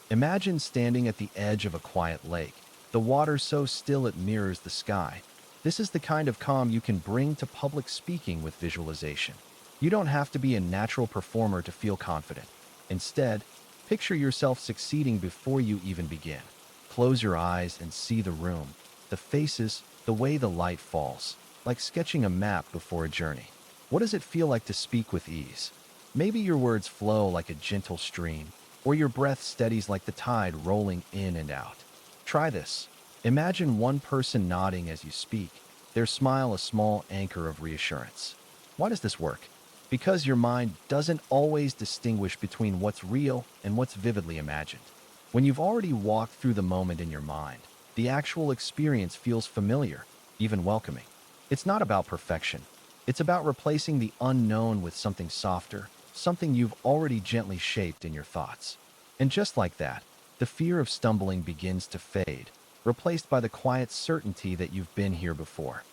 [SPEAKER 1] Imagine standing at the edge of a quiet lake, the water so still it mirrors the sky. This is the kind of calm you can bring to public speaking with visualization. You don't have to be a natural performer to feel confident. Instead, picture yourself succeeding before you even begin. Close your eyes and see the room, the faces, the way the light falls, like sketching a map before a journey. What does it feel like to speak with ease? Maybe your words flow like a gentle stream, or your breath steadies like the tide rolling in and out. Try this. Imagine one person nodding as you speak, their smile a small anchor of reassurance. Why does this work? Because your mind doesn't always distinguish between what's real and what's vividly imagined. When you've already walked through the moment in your mind, the actual experience feels familiar, even welcoming. It's not about perfection. It's about replacing the unknown with something softer, something you've already gently shaped in your thoughts. And just like that, the fear of stumbling begins to fade, replaced by the quiet certainty that you've been here before.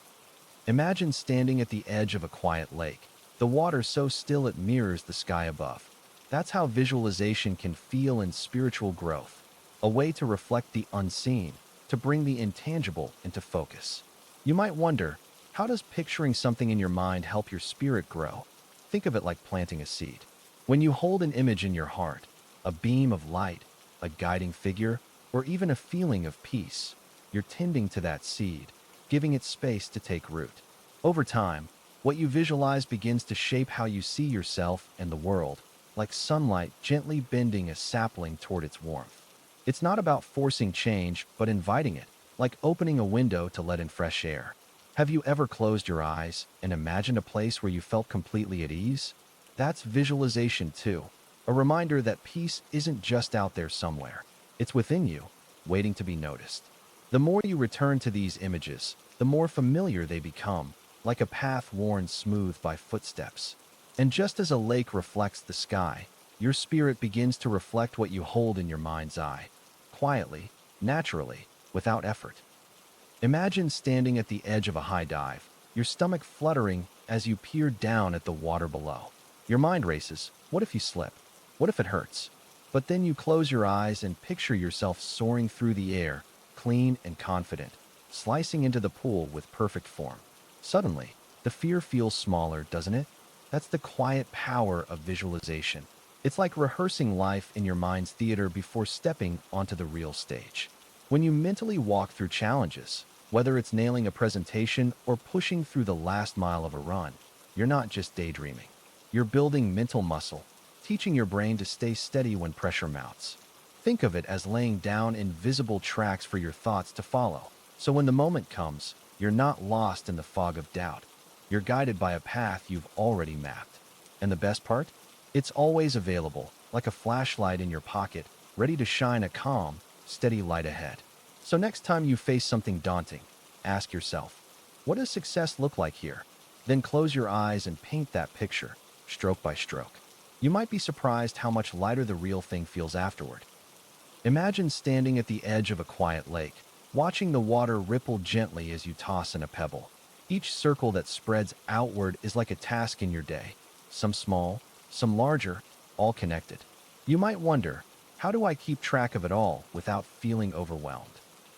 [SPEAKER 1] Imagine standing at the edge of a quiet lake, the water so still it mirrors the sky above. That's how visualization can feel in spiritual growth, a way to reflect the unseen, to bring the intangible into focus. You might wonder, how does picturing something in your mind help your spirit grow? Think of it like planting a seed. When you hold an image in your heart, a beam of light, a guiding figure, or even a feeling of peace, you're tending to that seed, giving it space to take root. Over time, what you visualize begins to shape how you see yourself and the world, like sunlight gently bending a sapling toward its warmth. It's not about forcing change, but inviting it, like opening a window to let in fresh air. Have you ever closed your eyes and imagined a place where you felt completely at ease? That's visualization too, a reminder that peace isn't just out there somewhere. It's within you, waiting to be noticed. The more you return to these images, the more familiar they become, like a path worn smooth by footsteps. And just as a lake reflects the sky, your spirit begins to reflect what you hold in your mind's eye, quietly, naturally, without effort. Imagine standing at the edge of a high dive, your stomach fluttering as you peer down at the water below. Your mind races. What if you slip? What if it hurts? But then you close your eyes and picture yourself soaring through the air, clean and confident, slicing into the pool with perfect form. Suddenly, the fear feels smaller, doesn't it? That's the quiet power of visualization. It's like rehearsing life in your mind's theater before stepping onto the real stage. When you mentally walk through challenges, whether it's nailing a presentation or pushing through the last mile of a run, you're not just daydreaming. You're building mental muscle, teaching your brain to stay steady when pressure mounts. Think of it as laying down invisible tracks for your thoughts to follow. So when the moment comes, you're not lost in the fog of doubt. You're guided by a path you've already mapped. And the best part? It's always available, like a flashlight in your pocket, ready to shine a calm, steady light ahead. So next time you face something daunting, ask yourself, what does success look like here? Then close your eyes and paint that picture, stroke by stroke. You might be surprised how much lighter the real thing feels afterward. Imagine standing at the edge of a quiet lake, watching the water ripple gently as you toss in a pebble. Each circle that spreads outward is like a task in your day, some small, some larger, all connected. You might wonder, how do I keep track of it all without feeling overwhelmed?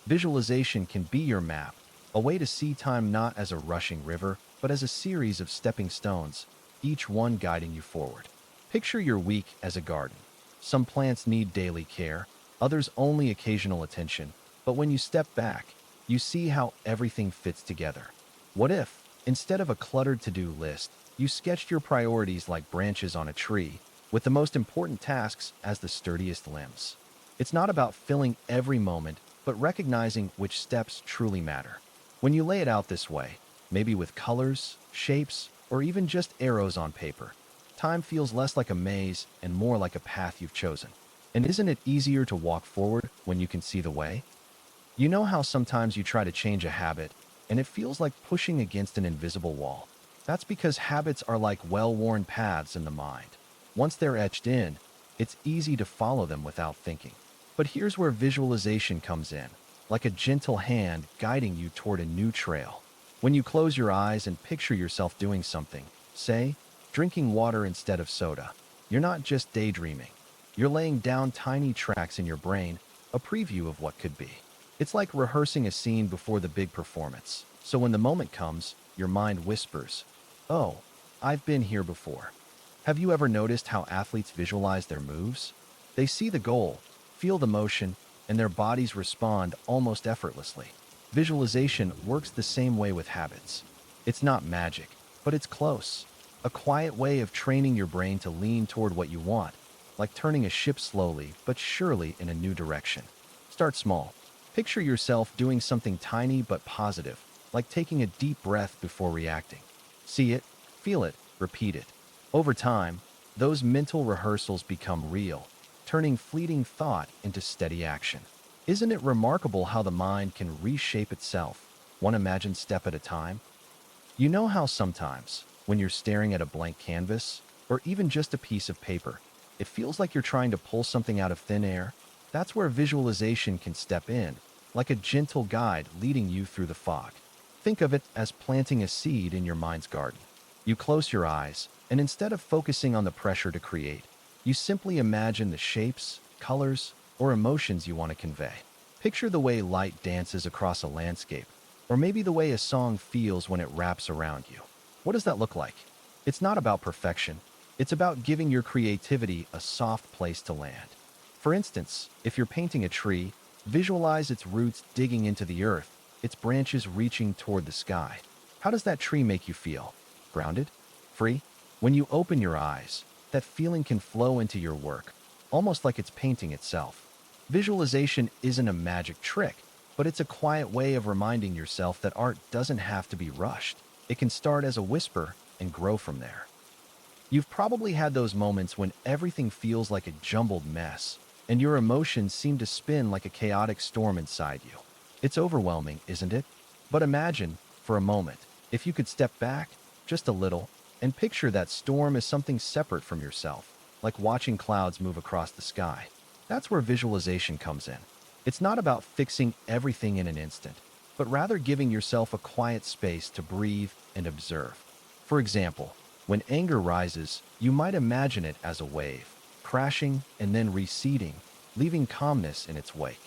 [SPEAKER 1] Visualization can be your map, a way to see time not as a rushing river, but as a series of stepping stones, each one guiding you forward. Picture your week as a garden. Some plants need daily care, others only occasional attention, but when you step back, you see how everything fits together. What if, instead of a cluttered to-do list, you sketched your priorities like branches on a tree, with the most important tasks as the sturdiest limbs? It's not about filling every moment, but recognizing which steps truly matter. When you lay it out this way, maybe with colors, shapes, or even just arrows on paper, time feels less like a maze and more like a path you've chosen. And isn't it easier to walk forward when you can see the way? You know how sometimes you try to change a habit and it feels like pushing against an invisible wall? That's because habits are like well-worn paths in the mind. Once they're etched in, it's easy to follow them without thinking. But here's where visualization comes in, like a gentle hand guiding you toward a new trail. When you close your eyes and picture yourself doing something, say, drinking water instead of soda, you're not just daydreaming. You're laying down tiny tracks in your brain, a preview of what could be. It's like rehearsing a scene before the big performance. So when the moment comes, your mind whispers, "Oh, I've been here before." Have you ever noticed how athletes visualize their moves? They see the goal, feel the motion, and their bodies respond almost effortlessly. Visualization works the same way with habits. It's not magic, but it's close. A quiet way of training your brain to lean toward what you want, like turning a ship slowly but surely in a new direction. Start small. Picture yourself doing something tiny but positive, like taking a deep breath before reacting. See it, feel it, repeat it. Over time, those mental rehearsals become real, turning fleeting thought into steady action. Isn't it remarkable how the mind can reshape itself, one imagined step at a time? You know how sometimes, when you're staring at a blank canvas, or even just a piece of paper, it feels like you're trying to pull something out of thin air? That's where visualization can step in, like a gentle guide leading you through the fog. Think of it as planting a seed in your mind's garden. You close your eyes, and instead of focusing on the pressure to create, you simply imagine the shapes, colors, or emotions you want to convey. Picture the way light dances across a landscape, or maybe the way a song feels when it wraps around you. What does that look like? It's not about perfection. It's about giving your creativity a soft place to land. For instance, if you're painting a tree, visualize its roots digging into the earth, its branches reaching toward the sky. How does that tree make you feel? Grounded? Free? When you open your eyes, that feeling can flow into your work, almost like it's painting itself. Visualization isn't a magic trick, but it's a quiet way of reminding yourself that art doesn't have to be rushed. It can start as a whisper and grow from there. You've probably had those moments when everything feels like a jumbled mess, and your emotions seem to spin like a chaotic storm inside you. It's overwhelming, isn't it? But imagine, for a moment, if you could step back, just a little, and picture that storm as something separate from yourself, like watching clouds move across the sky. That's where visualization comes in. It's not about fixing everything in an instant, but rather giving yourself a quiet space to breathe and observe. For example, when anger rises, you might imagine it as a wave, crashing and then receding, leaving calmness in its wake.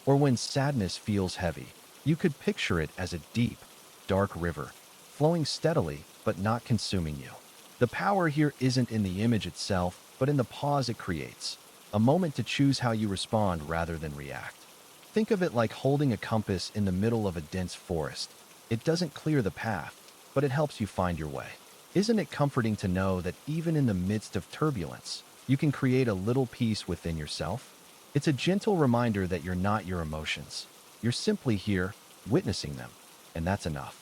[SPEAKER 1] Or when sadness feels heavy, you could picture it as a deep, dark river, flowing steadily but not consuming you. The power here isn't in the image itself, but in the pause it creates, a moment to choose how you respond rather than react. Think of it like holding a compass in the middle of a dense forest. It doesn't clear the path, but it helps you find your way. Isn't it comforting to know that even in the midst of turbulence, you can create a little peace within yourself? It's a gentle reminder that you're not your emotions. You're simply here, witnessing them, and that's enough.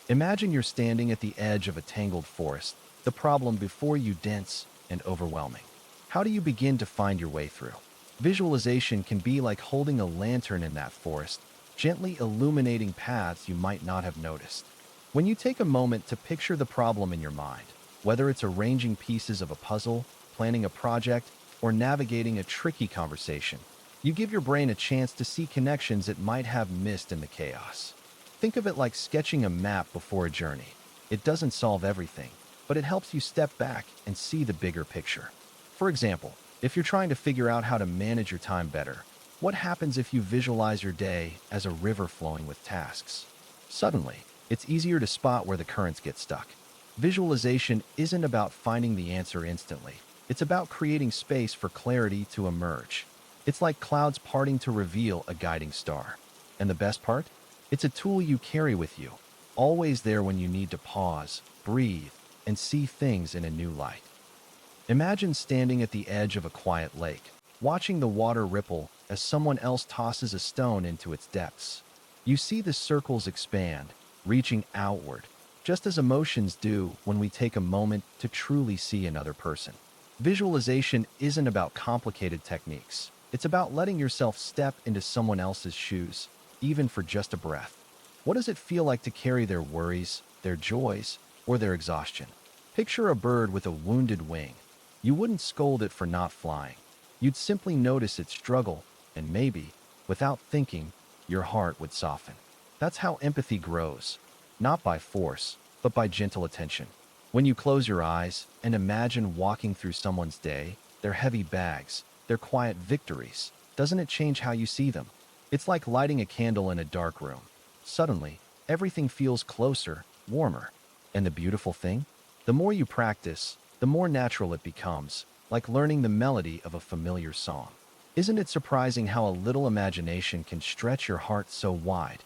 [SPEAKER 1] Imagine you're standing at the edge of a tangled forest, the problem before you dense and overwhelming. How do you begin to find your way through? Visualization can be like holding a lantern in that forest, gently illuminating paths you might not have noticed. When you take a moment to picture the problem in your mind, whether it's arranging pieces of a puzzle, planning a project, or navigating a tricky conversation, you give your brain a chance to see connections it might have missed in the chaos. Think of it like sketching a map before a journey. It doesn't solve everything, but it helps you step back and see the bigger picture. For example, if you're trying to figure out how to manage your time better, what happens if you visualize your day as a river flowing with tasks? Suddenly, it's easier to spot where the currents get stuck. Visualization isn't about finding the answer instantly. It's about creating space for clarity to emerge. It's like clouds parting to reveal a guiding star. And the best part? It's a tool you carry with you, always there when you need to pause, breathe, and see things in a new light. Imagine standing at the edge of a quiet lake, watching the water ripple as someone else tosses a stone into its depths. You see the circles expand, reaching outward, just as emotions do when we take a moment to truly see another person. Visualization isn't about complicated techniques. It's about letting yourself step into someone else's shoes, even for just a breath. What does it feel like to carry their worries, their joys, or their exhaustion? Picture a bird with a wounded wing. You wouldn't scold it for not flying. You'd simply notice its struggle, and maybe, without thinking, your heart would soften. That's how empathy grows, not by force, but by gentle attention. When you close your eyes and imagine walking through someone's day, their heavy bags, their quiet victories, doesn't it change how you see them? It's like lighting a candle in a dark room. Suddenly, everything feels closer, warmer. And the beautiful thing? The more you practice, the more natural it becomes, like learning the melody of a familiar song. Isn't it surprising how a little imagination can stretch your heart so wide?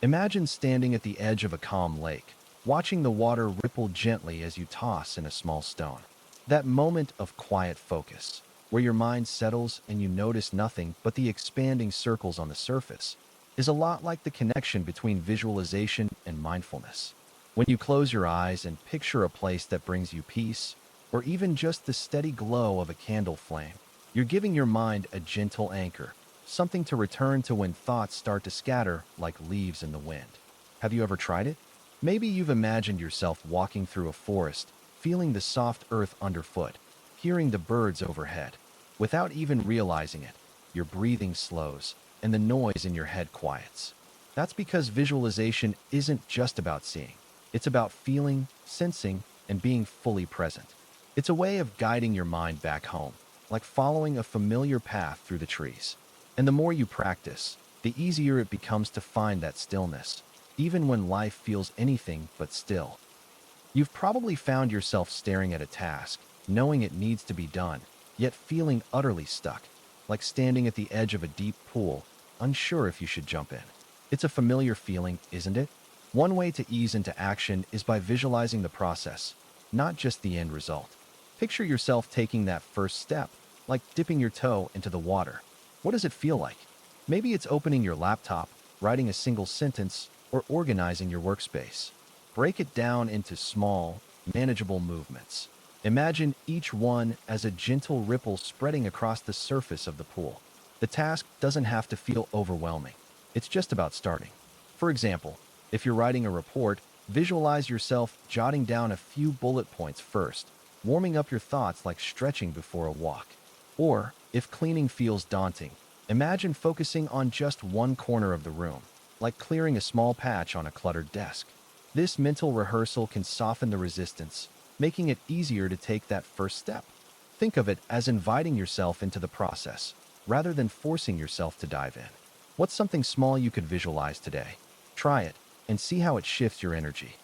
[SPEAKER 1] Imagine standing at the edge of a calm lake, watching the water ripple gently as you toss in a small stone. That moment of quiet focus, where your mind settles and you notice nothing but the expanding circles on the surface, is a lot like the connection between visualization and mindfulness. When you close your eyes and picture a place that brings you peace, or even just the steady glow of a candle flame, you're giving your mind a gentle anchor, something to return to when thoughts start to scatter like leaves in the wind. Have you ever tried it? Maybe you've imagined yourself walking through a forest, feeling the soft earth underfoot, hearing the birds overhead. Without even realizing it, your breathing slows and the noise in your head quiets. That's because visualization isn't just about seeing. It's about feeling, sensing, and being fully present. It's a way of guiding your mind back home, like following a familiar path through the trees. And the more you practice, the easier it becomes to find that stillness, even when life feels anything but still. You've probably found yourself staring at a task, knowing it needs to be done, yet feeling utterly stuck, like standing at the edge of a deep pool, unsure if you should jump in. It's a familiar feeling, isn't it? One way to ease into action is by visualizing the process, not just the end result. Picture yourself taking that first step, like dipping your toe into the water. What does it feel like? Maybe it's opening your laptop, writing a single sentence, or organizing your workspace. Break it down into small, manageable movements. Imagine each one as a gentle ripple spreading across the surface of the pool. The task doesn't have to feel overwhelming. It's just about starting. For example, if you're writing a report, visualize yourself jotting down a few bullet points first, warming up your thoughts like stretching before a walk. Or, if cleaning feels daunting, imagine focusing on just one corner of the room, like clearing a small patch on a cluttered desk. This mental rehearsal can soften the resistance, making it easier to take that first step. Think of it as inviting yourself into the process, rather than forcing yourself to dive in. What's something small you could visualize today? Try it, and see how it shifts your energy.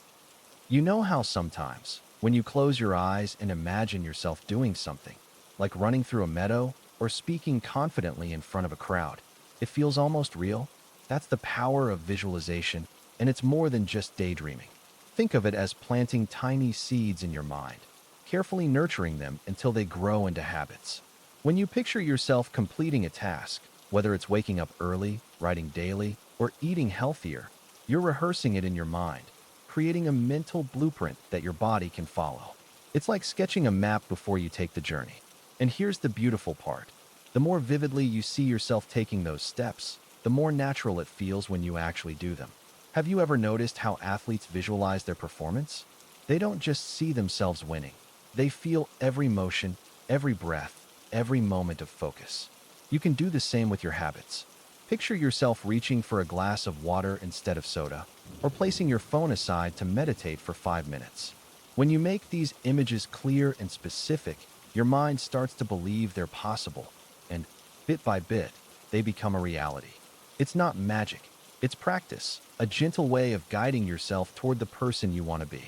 [SPEAKER 1] You know how sometimes, when you close your eyes and imagine yourself doing something, like running through a meadow or speaking confidently in front of a crowd, it feels almost real? That's the power of visualization, and it's more than just daydreaming. Think of it as planting tiny seeds in your mind, carefully nurturing them until they grow into habits. When you picture yourself completing a task, whether it's waking up early, writing daily, or eating healthier, you're rehearsing it in your mind, creating a mental blueprint that your body can follow. It's like sketching a map before you take the journey. And here's the beautiful part. The more vividly you see yourself taking those steps, the more natural it feels when you actually do them. Have you ever noticed how athletes visualize their performance? They don't just see themselves winning. They feel every motion, every breath, every moment of focus. You can do the same with your habits. Picture yourself reaching for a glass of water instead of soda, or placing your phone aside to meditate for 5 minutes. When you make these images clear and specific, your mind starts to believe they're possible, and bit by bit, they become a reality. It's not magic. It's practice, a gentle way of guiding yourself toward the person you want to be.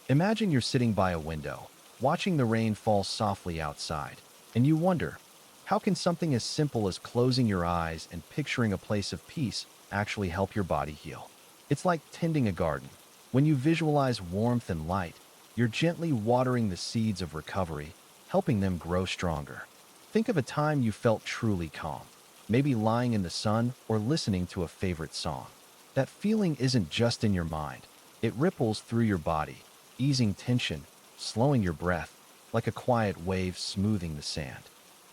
[SPEAKER 1] Imagine you're sitting by a window, watching the rain fall softly outside, and you wonder, how can something as simple as closing your eyes and picturing a place of peace actually help your body heal? It's like tending a garden. When you visualize warmth and light, you're gently watering the seeds of recovery, helping them grow stronger. Think of a time you felt truly calm, maybe lying in the sun or listening to a favorite song. That feeling isn't just in your mind. It ripples through your body, easing tension, slowing your breath, like a quiet wave smoothing the sand.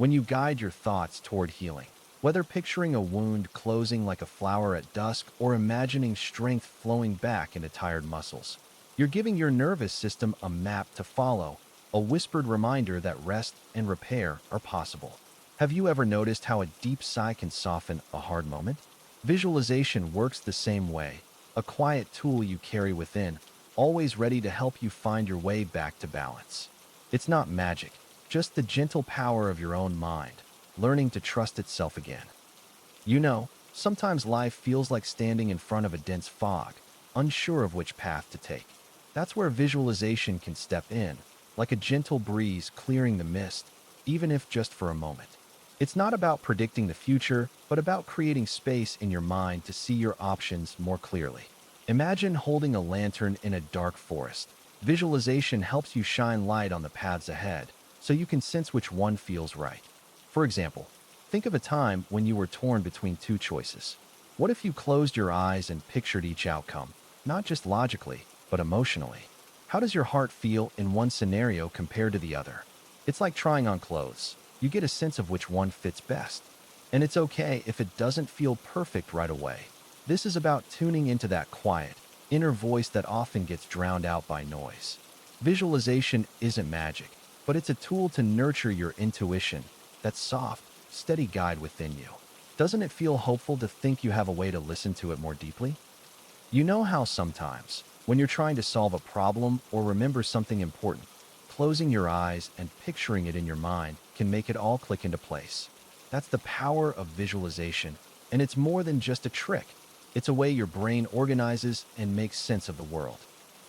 [SPEAKER 1] when you guide your thoughts toward healing. Whether picturing a wound closing like a flower at dusk or imagining strength flowing back into tired muscles, you're giving your nervous system a map to follow, a whispered reminder that rest and repair are possible. Have you ever noticed how a deep sigh can soften a hard moment? Visualization works the same way, a quiet tool you carry within, always ready to help you find your way back to balance. It's not magic, just the gentle power of your own mind, learning to trust itself again. Sometimes life feels like standing in front of a dense fog, unsure of which path to take. That's where visualization can step in, like a gentle breeze clearing the mist, even if just for a moment. It's not about predicting the future, but about creating space in your mind to see your options more clearly. Imagine holding a lantern in a dark forest. Visualization helps you shine light on the paths ahead, so you can sense which one feels right. For example, think of a time when you were torn between two choices. What if you closed your eyes and pictured each outcome, not just logically, but emotionally? How does your heart feel in one scenario compared to the other? It's like trying on clothes. You get a sense of which one fits best. And it's okay if it doesn't feel perfect right away. This is about tuning into that quiet, inner voice that often gets drowned out by noise. Visualization isn't magic, but it's a tool to nurture your intuition, that soft, steady guide within you. Doesn't it feel hopeful to think you have a way to listen to it more deeply? You know how sometimes, when you're trying to solve a problem or remember something important, closing your eyes and picturing it in your mind can make it all click into place. That's the power of visualization, and it's more than just a trick. It's a way your brain organizes and makes sense of the world.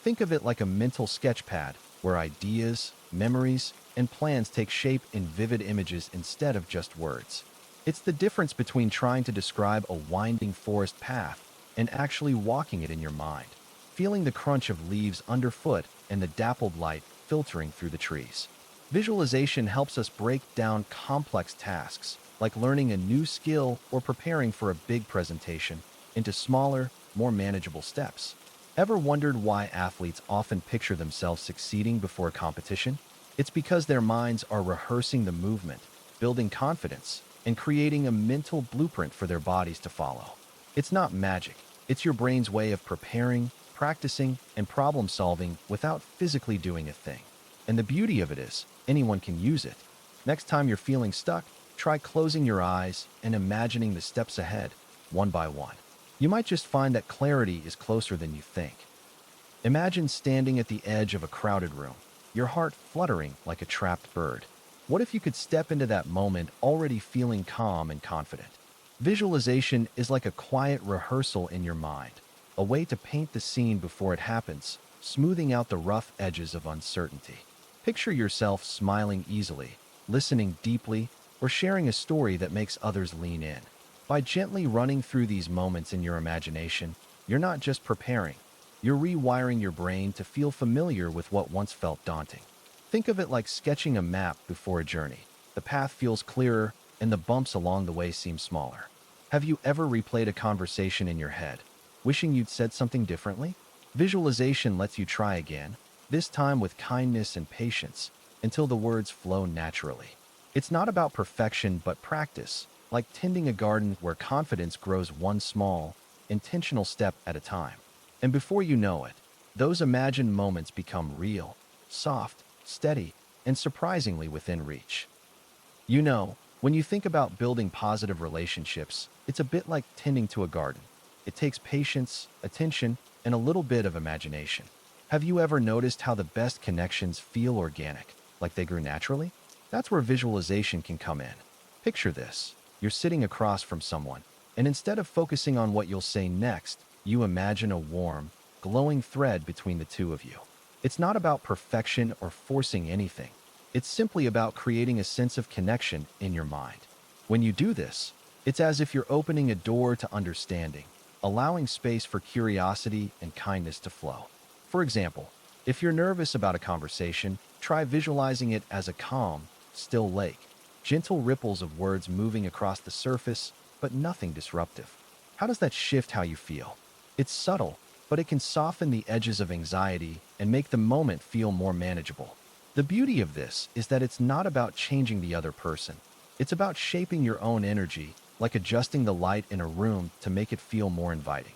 [SPEAKER 1] Think of it like a mental sketch pad where ideas, memories, and plans take shape in vivid images instead of just words. It's the difference between trying to describe a winding forest path and actually walking it in your mind, feeling the crunch of leaves underfoot and the dappled light filtering through the trees. Visualization helps us break down complex tasks, like learning a new skill or preparing for a big presentation, into smaller, more manageable steps. Ever wondered why athletes often picture themselves succeeding before a competition? It's because their minds are rehearsing the movement, building confidence, and creating a mental blueprint for their bodies to follow. It's not magic. It's your brain's way of preparing, practicing, and problem solving without physically doing a thing. And the beauty of it is, anyone can use it. Next time you're feeling stuck, try closing your eyes and imagining the steps ahead, one by one. You might just find that clarity is closer than you think. Imagine standing at the edge of a crowded room, your heart fluttering like a trapped bird. What if you could step into that moment already feeling calm and confident? Visualization is like a quiet rehearsal in your mind, a way to paint the scene before it happens, smoothing out the rough edges of uncertainty. Picture yourself smiling easily, listening deeply, or sharing a story that makes others lean in. By gently running through these moments in your imagination, you're not just preparing, you're rewiring your brain to feel familiar with what once felt daunting. Think of it like sketching a map before a journey. The path feels clearer, and the bumps along the way seem smaller. Have you ever replayed a conversation in your head, wishing you'd said something differently? Visualization lets you try again, this time with kindness and patience, until the words flow naturally. It's not about perfection but practice, like tending a garden where confidence grows one small, intentional step at a time. And before you know it, those imagined moments become real, soft, steady, and surprisingly within reach. When you think about building positive relationships, it's a bit like tending to a garden. It takes patience, attention, and a little bit of imagination. Have you ever noticed how the best connections feel organic, like they grew naturally? That's where visualization can come in. Picture this. You're sitting across from someone, and instead of focusing on what you'll say next, you imagine a warm, glowing thread between the two of you. It's not about perfection or forcing anything. It's simply about creating a sense of connection in your mind. When you do this, it's as if you're opening a door to understanding, allowing space for curiosity and kindness to flow. For example, if you're nervous about a conversation, try visualizing it as a calm, still lake, gentle ripples of words moving across the surface, but nothing disruptive. How does that shift how you feel? It's subtle, but it can soften the edges of anxiety and make the moment feel more manageable. The beauty of this is that it's not about changing the other person. It's about shaping your own energy, like adjusting the light in a room to make it feel more inviting.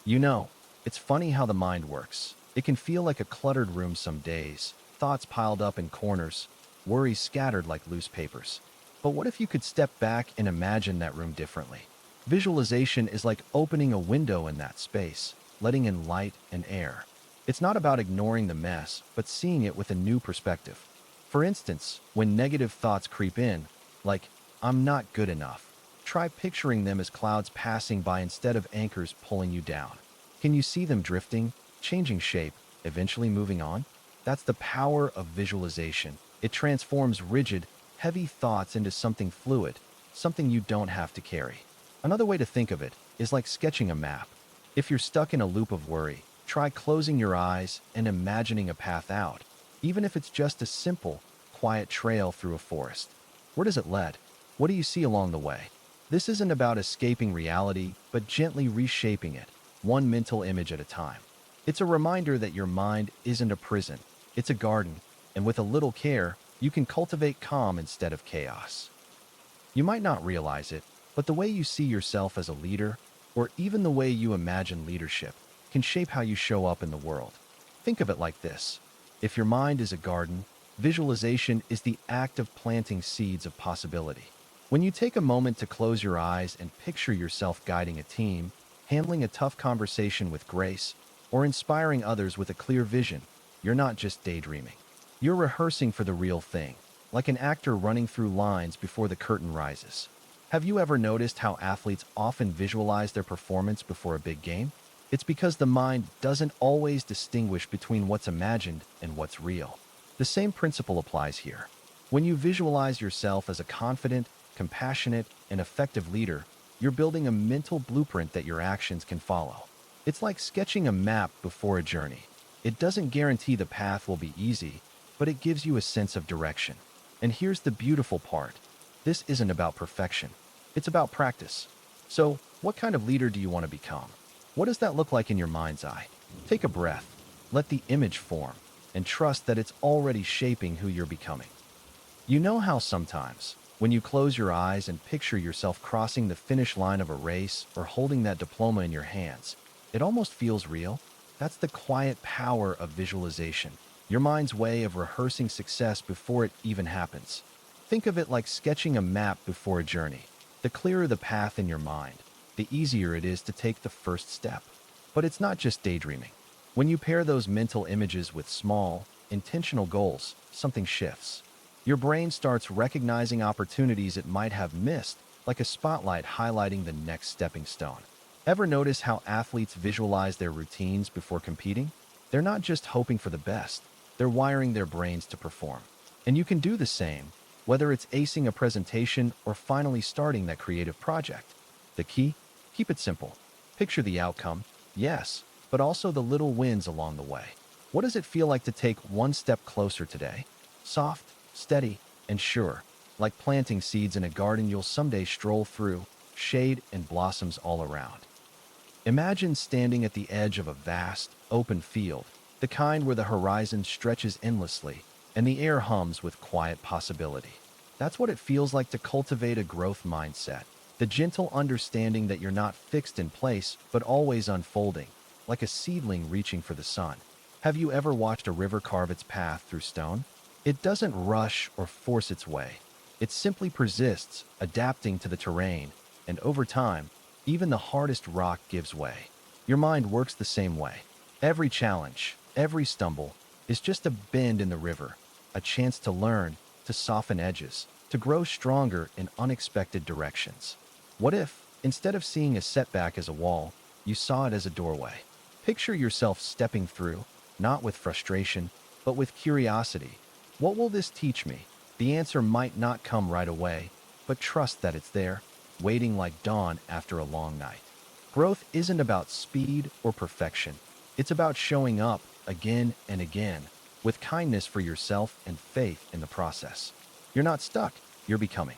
[SPEAKER 1] You know, it's funny how the mind works. It can feel like a cluttered room some days, thoughts piled up in corners, worries scattered like loose papers. But what if you could step back and imagine that room differently? Visualization is like opening a window in that space, letting in light and air. It's not about ignoring the mess, but seeing it with a new perspective. For instance, when negative thoughts creep in, like, I'm not good enough, try picturing them as clouds passing by instead of anchors pulling you down. Can you see them drifting, changing shape, eventually moving on? That's the power of visualization. It transforms rigid, heavy thoughts into something fluid, something you don't have to carry. Another way to think of it is like sketching a map. If you're stuck in a loop of worry, try closing your eyes and imagining a path out, even if it's just a simple, quiet trail through a forest. Where does it lead? What do you see along the way? This isn't about escaping reality, but gently reshaping it, one mental image at a time. It's a reminder that your mind isn't a prison, it's a garden, and with a little care, you can cultivate calm instead of chaos. You might not realize it, but the way you see yourself as a leader, or even the way you imagine leadership, can shape how you show up in the world. Think of it like this. If your mind is a garden, visualization is the act of planting seeds of possibility. When you take a moment to close your eyes and picture yourself guiding a team, handling a tough conversation with grace, or inspiring others with a clear vision, you're not just daydreaming. You're rehearsing for the real thing, like an actor running through lines before the curtain rises. Have you ever noticed how athletes often visualize their performance before a big game? It's because the mind doesn't always distinguish between what's imagined and what's real. The same principle applies here. When you visualize yourself as a confident, compassionate, and effective leader, you're building a mental blueprint that your actions can follow. It's like sketching a map before a journey. It doesn't guarantee the path will be easy, but it gives you a sense of direction. And here's the beautiful part. This isn't about perfection. It's about practice. So, what kind of leader do you want to become? What does that look like in your mind's eye? Take a breath, let the image form, and trust that it's already shaping who you're becoming. You know how sometimes, when you close your eyes and picture yourself crossing the finish line of a race or holding that diploma in your hands, it almost feels real? That's the quiet power of visualization, your mind's way of rehearsing success before it even happens. Think of it like sketching a map before a journey. The clearer the path in your mind, the easier it is to take the first step. But it's not just daydreaming. When you pair those mental images with small, intentional goals, something shifts. Your brain starts recognizing opportunities it might have missed, like a spotlight highlighting the next stepping stone. Ever notice how athletes visualize their routines before competing? They're not just hoping for the best, they're wiring their brains to perform. And you can do the same, whether it's acing a presentation or finally starting that creative project. The key? Keep it simple. Picture the outcome, yes, but also the little wins along the way. What does it feel like to take one step closer today? Soft, steady, and sure, like planting seeds in a garden you'll someday stroll through, shade and blossoms all around. Imagine standing at the edge of a vast, open field, the kind where the horizon stretches endlessly and the air hums with quiet possibility. That's what it feels like to cultivate a growth mindset, the gentle understanding that you're not fixed in place but always unfolding, like a seedling reaching for the sun. Have you ever watched a river carve its path through stone? It doesn't rush or force its way. It simply persists, adapting to the terrain, and over time, even the hardest rock gives way. Your mind works the same way. Every challenge, every stumble, is just a bend in the river, a chance to learn, to soften edges, to grow stronger in unexpected directions. What if, instead of seeing a setback as a wall, you saw it as a doorway? Picture yourself stepping through, not with frustration, but with curiosity. What will this teach me? The answer might not come right away, but trust that it's there, waiting like dawn after a long night. Growth isn't about speed or perfection. It's about showing up again and again, with kindness for yourself and faith in the process. You're not stuck, you're becoming.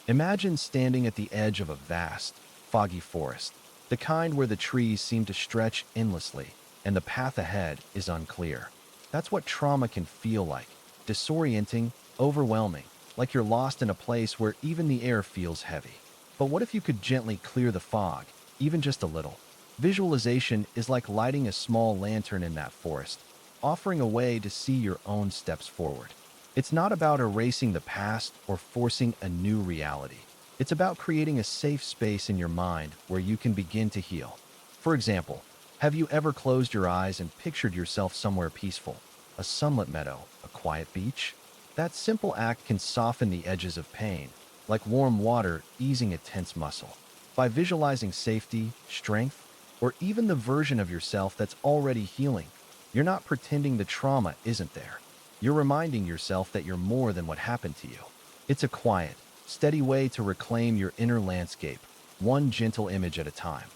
[SPEAKER 1] Imagine standing at the edge of a vast, foggy forest, the kind where the trees seem to stretch endlessly and the path ahead is unclear. That's what trauma can feel like, disorienting, overwhelming, like you're lost in a place where even the air feels heavy. But what if you could gently clear the fog, even just a little? Visualization is like lighting a small lantern in that forest, offering a way to see your own steps forward. It's not about erasing the past or forcing a new reality. It's about creating a safe space in your mind where you can begin to heal. For example, have you ever closed your eyes and pictured yourself somewhere peaceful? A sunlit meadow, a quiet beach? That simple act can soften the edges of pain, like warm water easing a tense muscle. By visualizing safety, strength, or even the version of yourself that's already healing, you're not pretending the trauma isn't there. You're reminding yourself that you're more than what happened to you. It's a quiet, steady way to reclaim your inner landscape, one gentle image at a time.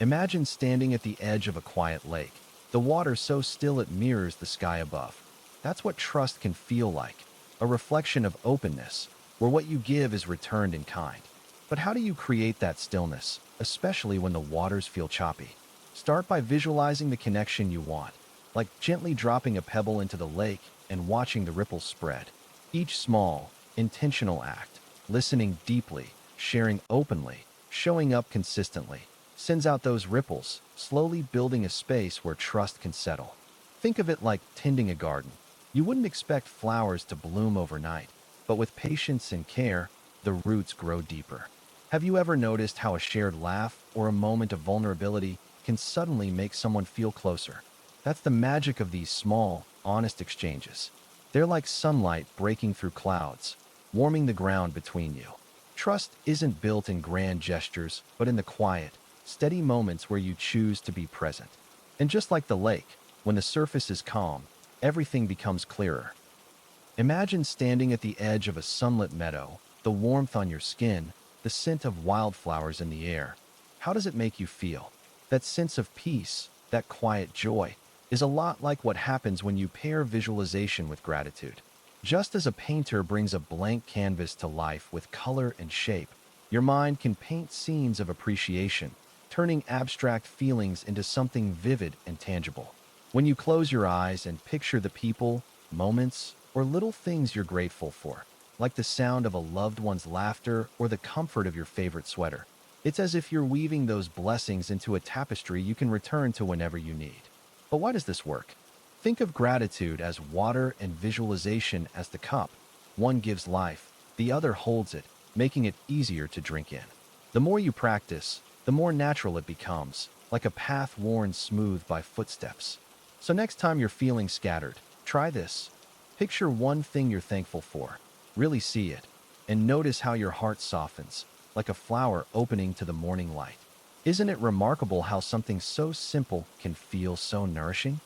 [SPEAKER 1] Imagine standing at the edge of a quiet lake, the water so still it mirrors the sky above. That's what trust can feel like, a reflection of openness, where what you give is returned in kind. But how do you create that stillness, especially when the waters feel choppy? Start by visualizing the connection you want, like gently dropping a pebble into the lake and watching the ripples spread. Each small, intentional act, listening deeply, sharing openly, showing up consistently, sends out those ripples, slowly building a space where trust can settle. Think of it like tending a garden. You wouldn't expect flowers to bloom overnight, but with patience and care, the roots grow deeper. Have you ever noticed how a shared laugh or a moment of vulnerability can suddenly make someone feel closer? That's the magic of these small, honest exchanges. They're like sunlight breaking through clouds, warming the ground between you. Trust isn't built in grand gestures, but in the quiet, steady moments where you choose to be present. And just like the lake, when the surface is calm, everything becomes clearer. Imagine standing at the edge of a sunlit meadow, the warmth on your skin, the scent of wildflowers in the air. How does it make you feel? That sense of peace, that quiet joy, is a lot like what happens when you pair visualization with gratitude. Just as a painter brings a blank canvas to life with color and shape, your mind can paint scenes of appreciation, turning abstract feelings into something vivid and tangible. When you close your eyes and picture the people, moments, or little things you're grateful for, like the sound of a loved one's laughter or the comfort of your favorite sweater, it's as if you're weaving those blessings into a tapestry you can return to whenever you need. But why does this work? Think of gratitude as water and visualization as the cup. One gives life, the other holds it, making it easier to drink in. The more you practice, the more natural it becomes, like a path worn smooth by footsteps. So next time you're feeling scattered, try this. Picture one thing you're thankful for, really see it, and notice how your heart softens, like a flower opening to the morning light. Isn't it remarkable how something so simple can feel so nourishing?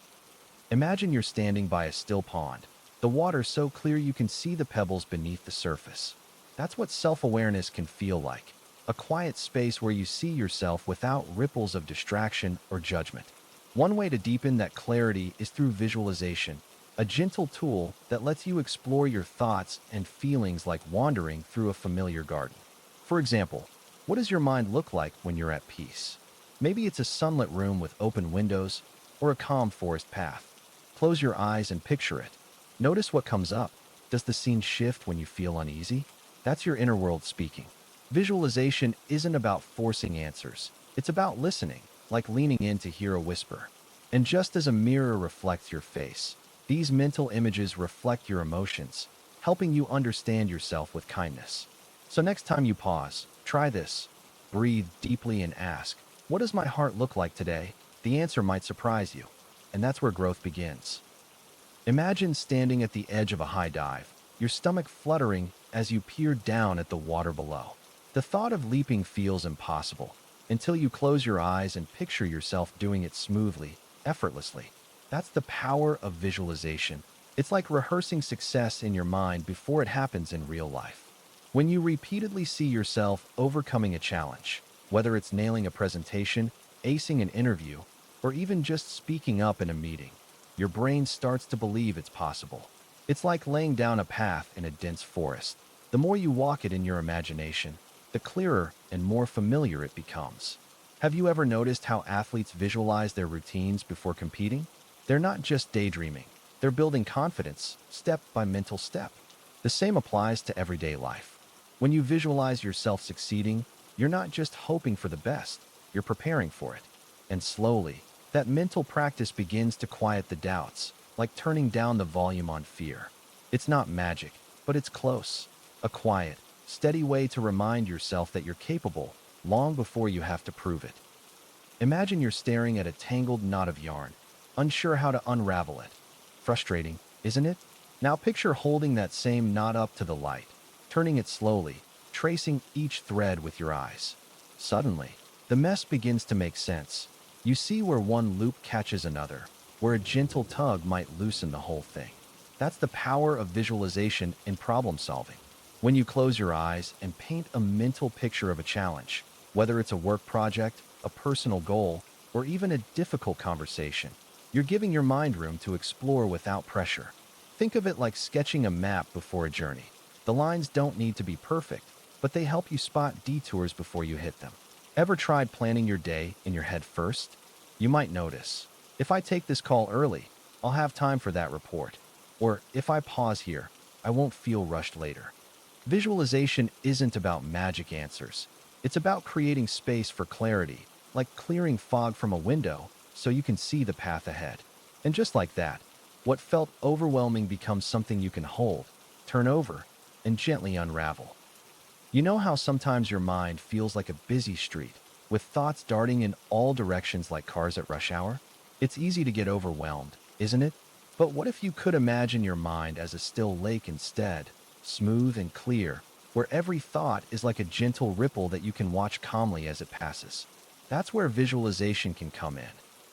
[SPEAKER 1] Imagine you're standing by a still pond, the water so clear you can see the pebbles beneath the surface. That's what self-awareness can feel like, a quiet space where you see yourself without ripples of distraction or judgment. One way to deepen that clarity is through visualization, a gentle tool that lets you explore your thoughts and feelings like wandering through a familiar garden. For example, what does your mind look like when you're at peace? Maybe it's a sunlit room with open windows or a calm forest path. Close your eyes and picture it. Notice what comes up. Does the scene shift when you feel uneasy? That's your inner world speaking. Visualization isn't about forcing answers. It's about listening, like leaning in to hear a whisper. And just as a mirror reflects your face, these mental images reflect your emotions, helping you understand yourself with kindness. So next time you pause, try this. Breathe deeply and ask, what does my heart look like today? The answer might surprise you. And that's where growth begins. Imagine standing at the edge of a high dive, your stomach fluttering as you peer down at the water below. The thought of leaping feels impossible until you close your eyes and picture yourself doing it smoothly, effortlessly. That's the power of visualization. It's like rehearsing success in your mind before it happens in real life. When you repeatedly see yourself overcoming a challenge, whether it's nailing a presentation, acing an interview, or even just speaking up in a meeting, your brain starts to believe it's possible. It's like laying down a path in a dense forest. The more you walk it in your imagination, the clearer and more familiar it becomes. Have you ever noticed how athletes visualize their routines before competing? They're not just daydreaming. They're building confidence, step by mental step. The same applies to everyday life. When you visualize yourself succeeding, you're not just hoping for the best, you're preparing for it. And slowly, that mental practice begins to quiet the doubts, like turning down the volume on fear. It's not magic, but it's close. A quiet, steady way to remind yourself that you're capable long before you have to prove it. Imagine you're staring at a tangled knot of yarn, unsure how to unravel it. Frustrating, isn't it? Now picture holding that same knot up to the light, turning it slowly, tracing each thread with your eyes. Suddenly, the mess begins to make sense. You see where one loop catches another, where a gentle tug might loosen the whole thing. That's the power of visualization in problem solving. When you close your eyes and paint a mental picture of a challenge, whether it's a work project, a personal goal, or even a difficult conversation, you're giving your mind room to explore without pressure. Think of it like sketching a map before a journey. The lines don't need to be perfect, but they help you spot detours before you hit them. Ever tried planning your day in your head first? You might notice, if I take this call early, I'll have time for that report. Or if I pause here, I won't feel rushed later. Visualization isn't about magic answers. It's about creating space for clarity, like clearing fog from a window so you can see the path ahead. And just like that, what felt overwhelming becomes something you can hold, turn over, and gently unravel. You know how sometimes your mind feels like a busy street, with thoughts darting in all directions like cars at rush hour? It's easy to get overwhelmed, isn't it? But what if you could imagine your mind as a still lake instead, smooth and clear, where every thought is like a gentle ripple that you can watch calmly as it passes? That's where visualization can come in.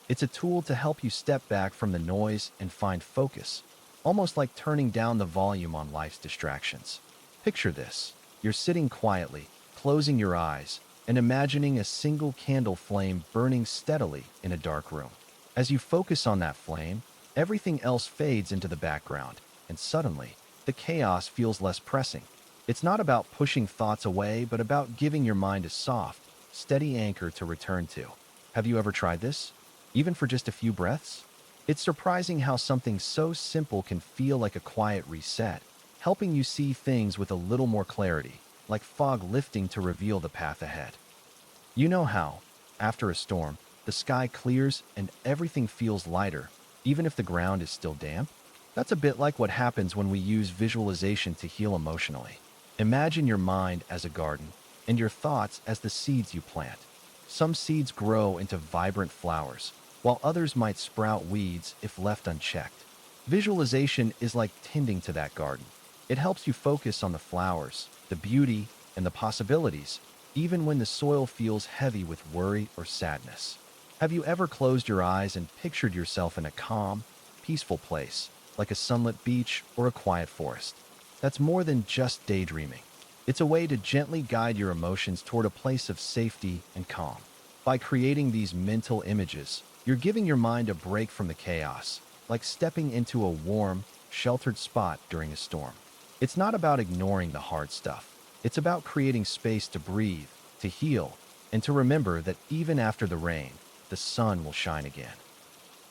[SPEAKER 1] It's a tool to help you step back from the noise and find focus, almost like turning down the volume on life's distractions. Picture this. You're sitting quietly, closing your eyes, and imagining a single candle flame burning steadily in a dark room. As you focus on that flame, everything else fades into the background, and suddenly, the chaos feels less pressing. It's not about pushing thoughts away, but about giving your mind a soft, steady anchor to return to. Have you ever tried this? Even for just a few breaths? It's surprising how something so simple can feel like a quiet reset, helping you see things with a little more clarity, like fog lifting to reveal the path ahead. You know how, after a storm, the sky clears and everything feels lighter, even if the ground is still damp? That's a bit like what happens when we use visualization to heal emotionally. Imagine your mind as a garden, and your thoughts as the seeds you plant. Some seeds grow into vibrant flowers, while others might sprout weeds if left unchecked. Visualization is like tending to that garden. It helps you focus on the flowers, the beauty, and the possibilities, even when the soil feels heavy with worry or sadness. Have you ever closed your eyes and pictured yourself in a calm, peaceful place, like a sunlit beach or a quiet forest? That's more than just daydreaming. It's a way to gently guide your emotions toward a place of safety and calm. By creating these mental images, you're giving your mind a break from the chaos, like stepping into a warm, sheltered spot during a storm. It's not about ignoring the hard stuff. It's about creating space to breathe, to heal, and to remember that even after the rain, the sun will shine again.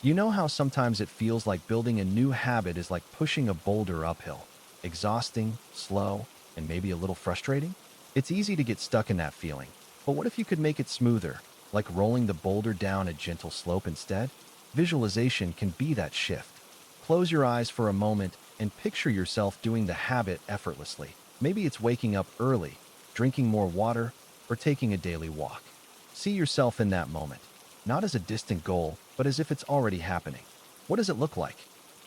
[SPEAKER 1] You know how sometimes it feels like building a new habit is like pushing a boulder uphill, exhausting, slow, and maybe a little frustrating? It's easy to get stuck in that feeling, but what if you could make it smoother, like rolling the boulder down a gentle slope instead? Visualization can be that shift. Close your eyes for a moment and picture yourself doing the habit effortlessly. Maybe it's waking up early, drinking more water, or taking a daily walk. See yourself in that moment, not as a distant goal, but as if it's already happening. What does it look like?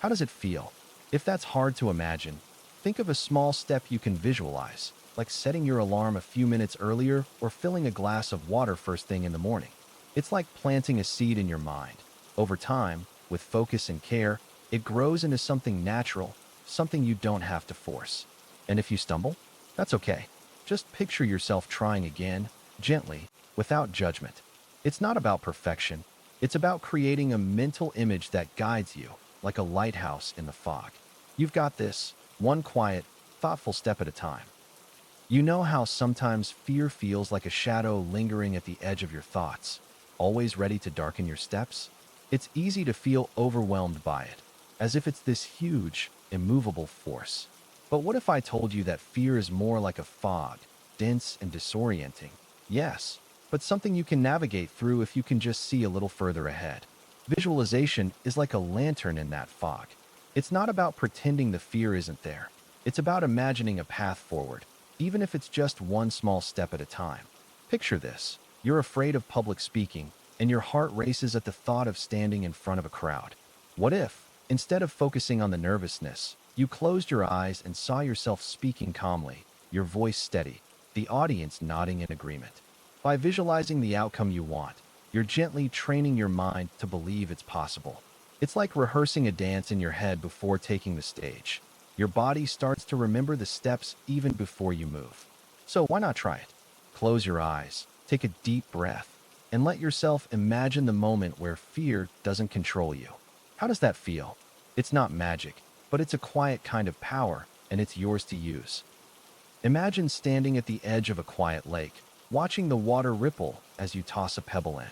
[SPEAKER 1] How does it feel? If that's hard to imagine, think of a small step you can visualize, like setting your alarm a few minutes earlier or filling a glass of water first thing in the morning. It's like planting a seed in your mind. Over time, with focus and care, it grows into something natural, something you don't have to force. And if you stumble, that's okay. Just picture yourself trying again, gently, without judgment. It's not about perfection. It's about creating a mental image that guides you, like a lighthouse in the fog. You've got this, one quiet, thoughtful step at a time. You know how sometimes fear feels like a shadow lingering at the edge of your thoughts, always ready to darken your steps? It's easy to feel overwhelmed by it, as if it's this huge, immovable force. But what if I told you that fear is more like a fog, dense and disorienting? Yes, but something you can navigate through if you can just see a little further ahead. Visualization is like a lantern in that fog. It's not about pretending the fear isn't there. It's about imagining a path forward, even if it's just one small step at a time. Picture this. You're afraid of public speaking, and your heart races at the thought of standing in front of a crowd. What if, instead of focusing on the nervousness, you closed your eyes and saw yourself speaking calmly, your voice steady, the audience nodding in agreement? By visualizing the outcome you want, you're gently training your mind to believe it's possible. It's like rehearsing a dance in your head before taking the stage. Your body starts to remember the steps even before you move. So why not try it? Close your eyes, take a deep breath, and let yourself imagine the moment where fear doesn't control you. How does that feel? It's not magic, but it's a quiet kind of power, and it's yours to use. Imagine standing at the edge of a quiet lake, watching the water ripple as you toss a pebble in.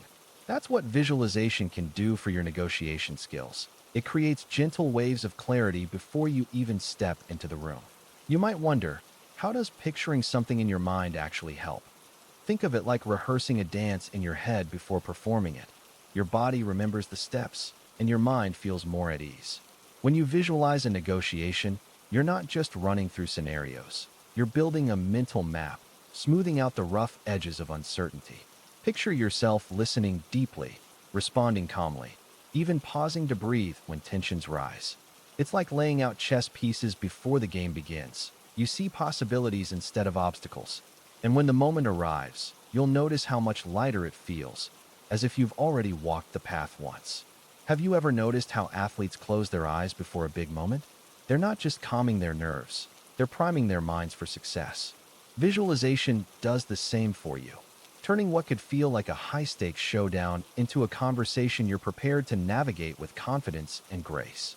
[SPEAKER 1] That's what visualization can do for your negotiation skills. It creates gentle waves of clarity before you even step into the room. You might wonder, how does picturing something in your mind actually help? Think of it like rehearsing a dance in your head before performing it. Your body remembers the steps, and your mind feels more at ease. When you visualize a negotiation, you're not just running through scenarios. You're building a mental map, smoothing out the rough edges of uncertainty. Picture yourself listening deeply, responding calmly, even pausing to breathe when tensions rise. It's like laying out chess pieces before the game begins. You see possibilities instead of obstacles. And when the moment arrives, you'll notice how much lighter it feels, as if you've already walked the path once. Have you ever noticed how athletes close their eyes before a big moment? They're not just calming their nerves, they're priming their minds for success. Visualization does the same for you, turning what could feel like a high-stakes showdown into a conversation you're prepared to navigate with confidence and grace.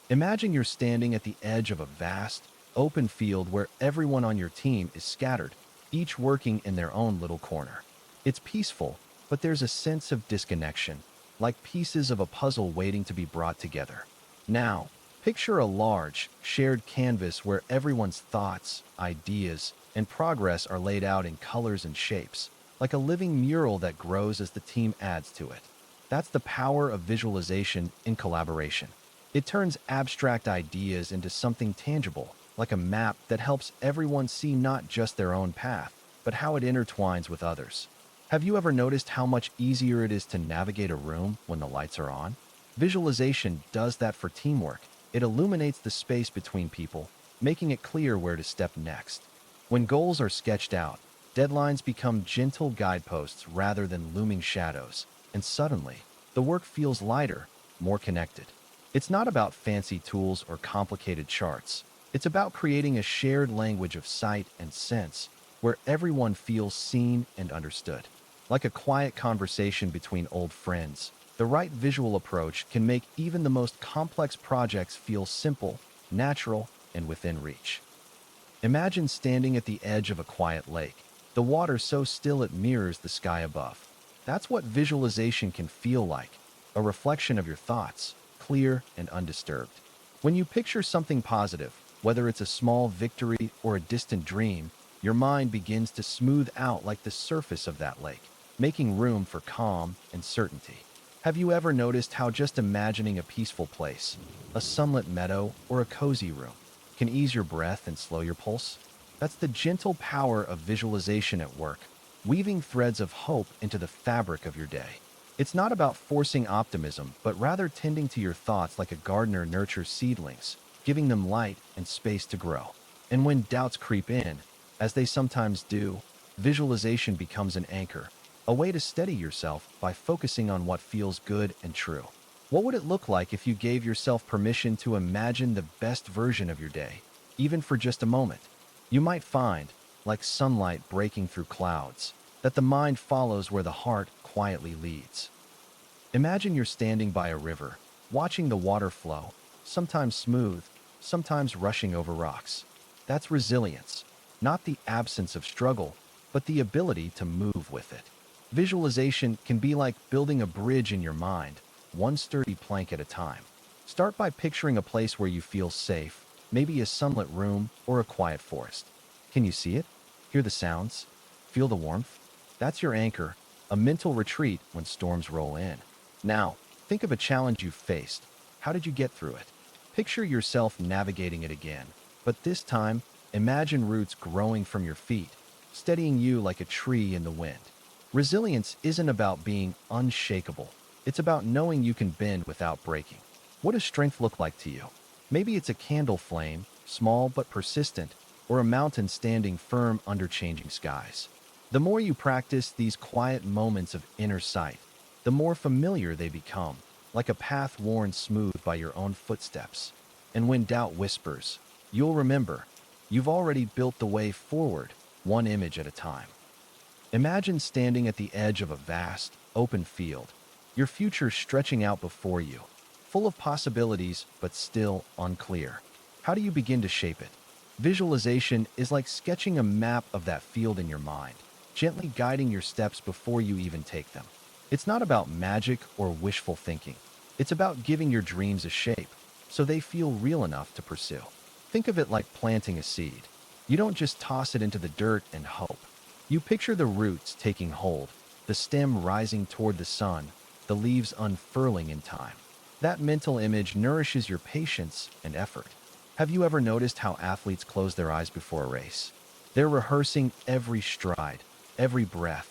[SPEAKER 1] Imagine you're standing at the edge of a vast, open field where everyone on your team is scattered, each working in their own little corner. It's peaceful, but there's a sense of disconnection, like pieces of a puzzle waiting to be brought together. Now, picture a large, shared canvas where everyone's thoughts, ideas, and progress are laid out in colors and shapes, like a living mural that grows as the team adds to it. That's the power of visualization in collaboration. It turns abstract ideas into something tangible, like a map that helps everyone see not just their own path, but how it intertwines with others. Have you ever noticed how much easier it is to navigate a room when the lights are on? Visualization does that for teamwork. It illuminates the space between people, making it clear where to step next. When goals are sketched out, deadlines become gentle guideposts rather than looming shadows, and suddenly, the work feels lighter, more connected. It's not about fancy tools or complicated charts. It's about creating a shared language of sight and sense, where everyone feels seen and understood. Like a quiet conversation between old friends, the right visual approach can make even the most complex projects feel simple, natural, and within reach. Imagine standing at the edge of a quiet lake, the water so still it mirrors the sky above. That's what visualization can feel like, a reflection of your thoughts, clear and undisturbed. When you picture something positive, whether it's a small victory or a distant dream, your mind begins to smooth out like the surface of that lake, making room for calm and certainty. Have you ever noticed how just imagining a peaceful place, a sunlit meadow, or a cozy room, can ease your breath and slow your pulse? That's the gentle power of visualization at work, weaving threads of hope into the fabric of your day. It's not about forcing optimism, but rather tending to your thoughts like a gardener nurtures seedlings, giving them light and space to grow. And when doubts creep in, as they sometimes do, visualization becomes an anchor, a way to steady yourself by focusing on what feels good and true. What would it look like if you gave yourself permission to imagine the best version of your day, even for just a moment? You might find, like sunlight breaking through clouds, that the mind follows where the heart quietly leads. Imagine you're standing by a river, watching the water flow, sometimes smooth, sometimes rushing over rocks. That's resilience, not the absence of struggle, but the ability to move with it. Visualization can be like building a bridge in your mind, one sturdy plank at a time. Start by picturing a place where you feel safe, maybe a sunlit room or a quiet forest. Can you see it? Hear the sounds? Feel the warmth? That's your anchor, a mental retreat when storms roll in. Now, think of a challenge you've faced. How did you get through it? Picture yourself navigating it again, but this time, imagine roots growing from your feet, steadying you like a tree in the wind. Resilience isn't about being unshakable. It's about knowing you can bend without breaking. What does strength look like to you? Maybe it's a candle flame, small but persistent, or a mountain standing firm under changing skies. The more you practice these quiet moments of inner sight, the more familiar they become, like a path worn smooth by your own footsteps. And when doubt whispers, you'll remember, you've already built the way forward, one image at a time. Imagine standing at the edge of a vast, open field, your future stretching out before you, full of possibilities but still unclear. How do you begin to shape it? Visualization is like sketching a map of that field in your mind, gently guiding your steps before you even take them. It's not about magic or wishful thinking. It's about giving your dreams a shape, so they feel real enough to pursue. Think of it like planting a seed. You don't just toss it into the dirt and hope. You picture the roots taking hold, the stem rising toward the sun, the leaves unfurling in time. That mental image nourishes your patience and effort. Have you ever noticed how athletes close their eyes before a race? They're rehearsing every stride, every breath,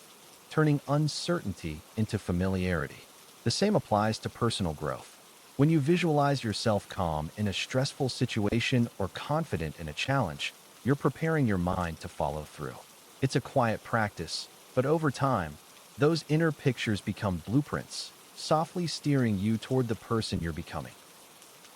[SPEAKER 1] turning uncertainty into familiarity. The same applies to personal growth. When you visualize yourself calm in a stressful situation or confident in a challenge, you're preparing your mind to follow through. It's a quiet practice, but over time, those inner pictures become blueprints, softly steering you toward the person you're becoming.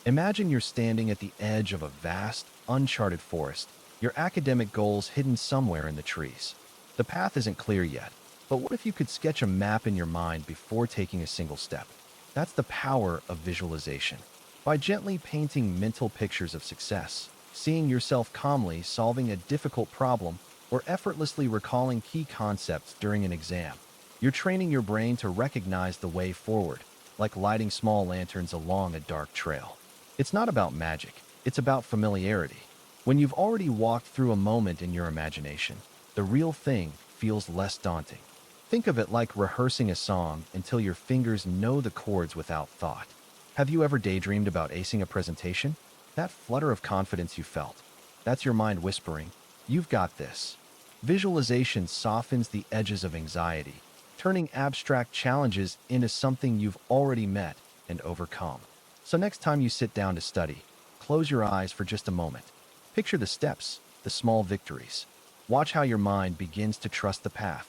[SPEAKER 1] Imagine you're standing at the edge of a vast, uncharted forest, your academic goals hidden somewhere in the trees. The path isn't clear yet, but what if you could sketch a map in your mind before taking a single step? That's the power of visualization. By gently painting mental pictures of success, seeing yourself calmly solving a difficult problem, or effortlessly recalling key concepts during an exam, you're training your brain to recognize the way forward, like lighting small lanterns along a dark trail. It's not about magic, it's about familiarity. When you've already walked through a moment in your imagination, the real thing feels less daunting. Think of it like rehearsing a song until your fingers know the chords without thought. Have you ever daydreamed about acing a presentation? That flutter of confidence you felt, that's your mind whispering, "You've got this." Visualization softens the edges of anxiety, turning abstract challenges into something you've already met and overcome. So next time you sit down to study, close your eyes for just a moment. Picture the steps, the small victories. Watch how your mind begins to trust the path.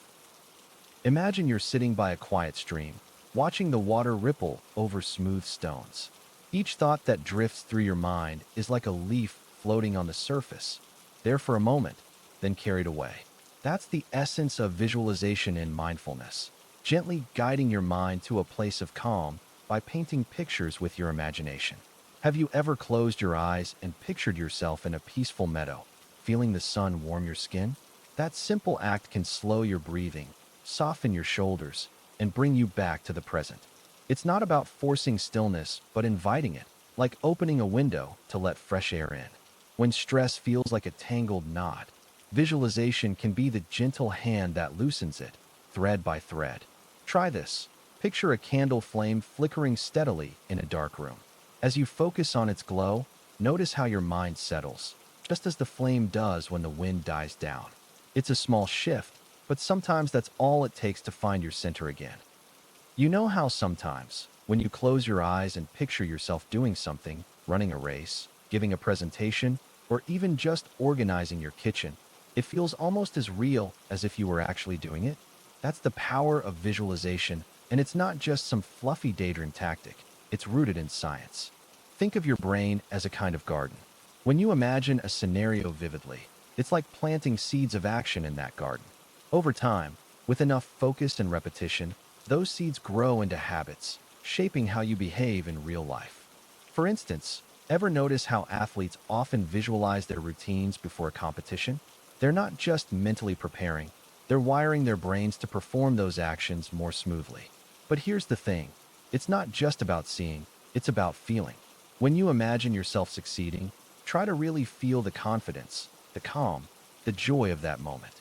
[SPEAKER 1] Imagine you're sitting by a quiet stream, watching the water ripple over smooth stones. Each thought that drifts through your mind is like a leaf floating on the surface, there for a moment, then carried away. That's the essence of visualization and mindfulness, gently guiding your mind to a place of calm by painting pictures with your imagination. Have you ever closed your eyes and pictured yourself in a peaceful meadow, feeling the sun warm your skin? That simple act can slow your breathing, soften your shoulders, and bring you back to the present. It's not about forcing stillness, but inviting it, like opening a window to let fresh air in. When stress feels like a tangled knot, visualization can be the gentle hand that loosens it, thread by thread. Try this. Picture a candle flame flickering steadily in a dark room. As you focus on its glow, notice how your mind settles, just as the flame does when the wind dies down. It's a small shift, but sometimes that's all it takes to find your center again. You know how sometimes, when you close your eyes and picture yourself doing something, running a race, giving a presentation, or even just organizing your kitchen, it feels almost as real as if you were actually doing it? That's the power of visualization, and it's not just some fluffy daydream tactic. It's rooted in science. Think of your brain as a kind of garden. When you imagine a scenario vividly, it's like planting seeds of action in that garden. Over time, with enough focus and repetition, those seeds grow into habits, shaping how you behave in real life. For instance, ever notice how athletes often visualize their routines before a competition? They're not just mentally preparing, they're wiring their brains to perform those actions more smoothly. But here's the thing, it's not just about seeing, it's about feeling. When you imagine yourself succeeding, Try to really feel the confidence, the calm, the joy of that moment.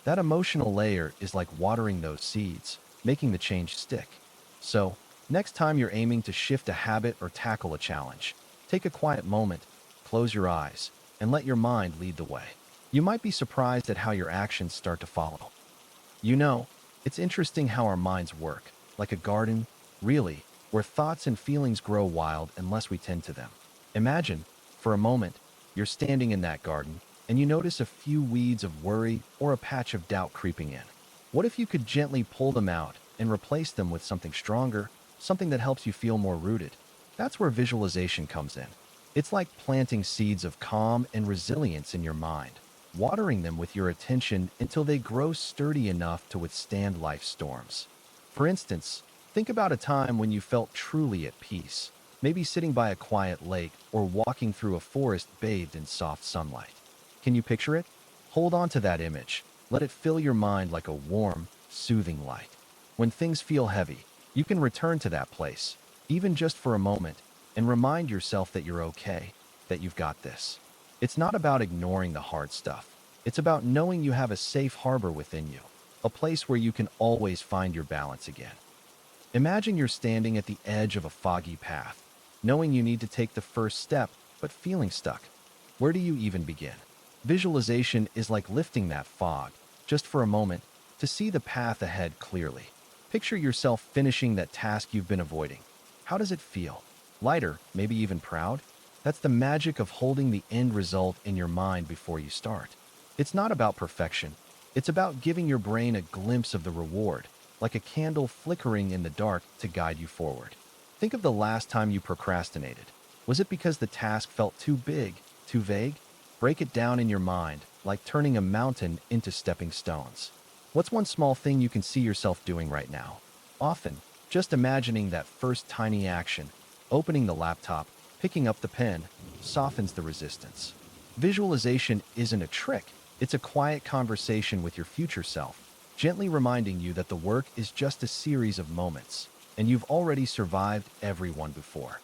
[SPEAKER 1] That emotional layer is like watering those seeds, making the change stick. So, next time you're aiming to shift a habit or tackle a challenge, take a quiet moment, close your eyes, and let your mind lead the way. You might be surprised at how your actions start to follow. You know, it's interesting how our minds work, like a garden, really, where thoughts and feelings grow wild unless we tend to them. Imagine, for a moment, you're standing in that garden, and you notice a few weeds of worry or a patch of doubt creeping in. What if you could gently pull them out and replace them with something stronger, something that helps you feel more rooted? That's where visualization comes in. It's like planting seeds of calm and resilience in your mind, watering them with your attention until they grow sturdy enough to withstand life's storms. For instance, think about a time when you felt truly at peace, maybe sitting by a quiet lake or walking through a forest bathed in soft sunlight. Can you picture it? Hold on to that image. Let it fill your mind like a warm, soothing light. When things feel heavy, you can return to that place, even just for a moment, and remind yourself that you're okay, that you've got this. It's not about ignoring the hard stuff. It's about knowing you have a safe harbor within you, a place where you can always find your balance again. Imagine you're standing at the edge of a foggy path, knowing you need to take the first step, but feeling stuck. Where do you even begin? Visualization is like lifting that fog, just for a moment, to see the path ahead clearly. Picture yourself finishing that task you've been avoiding. How does it feel? Lighter, maybe even proud? That's the magic of holding the end result in your mind before you start. It's not about perfection. It's about giving your brain a glimpse of the reward, like a candle flickering in the dark to guide you forward. Think of the last time you procrastinated. Was it because the task felt too big, too vague? Break it down in your mind, like turning a mountain into stepping stones. What's one small thing you can see yourself doing right now? Often, just imagining that first tiny action, opening the laptop, picking up the pen, softens the resistance. Visualization isn't a trick, it's a quiet conversation with your future self, gently reminding you that the work is just a series of moments, and you've already survived every one before.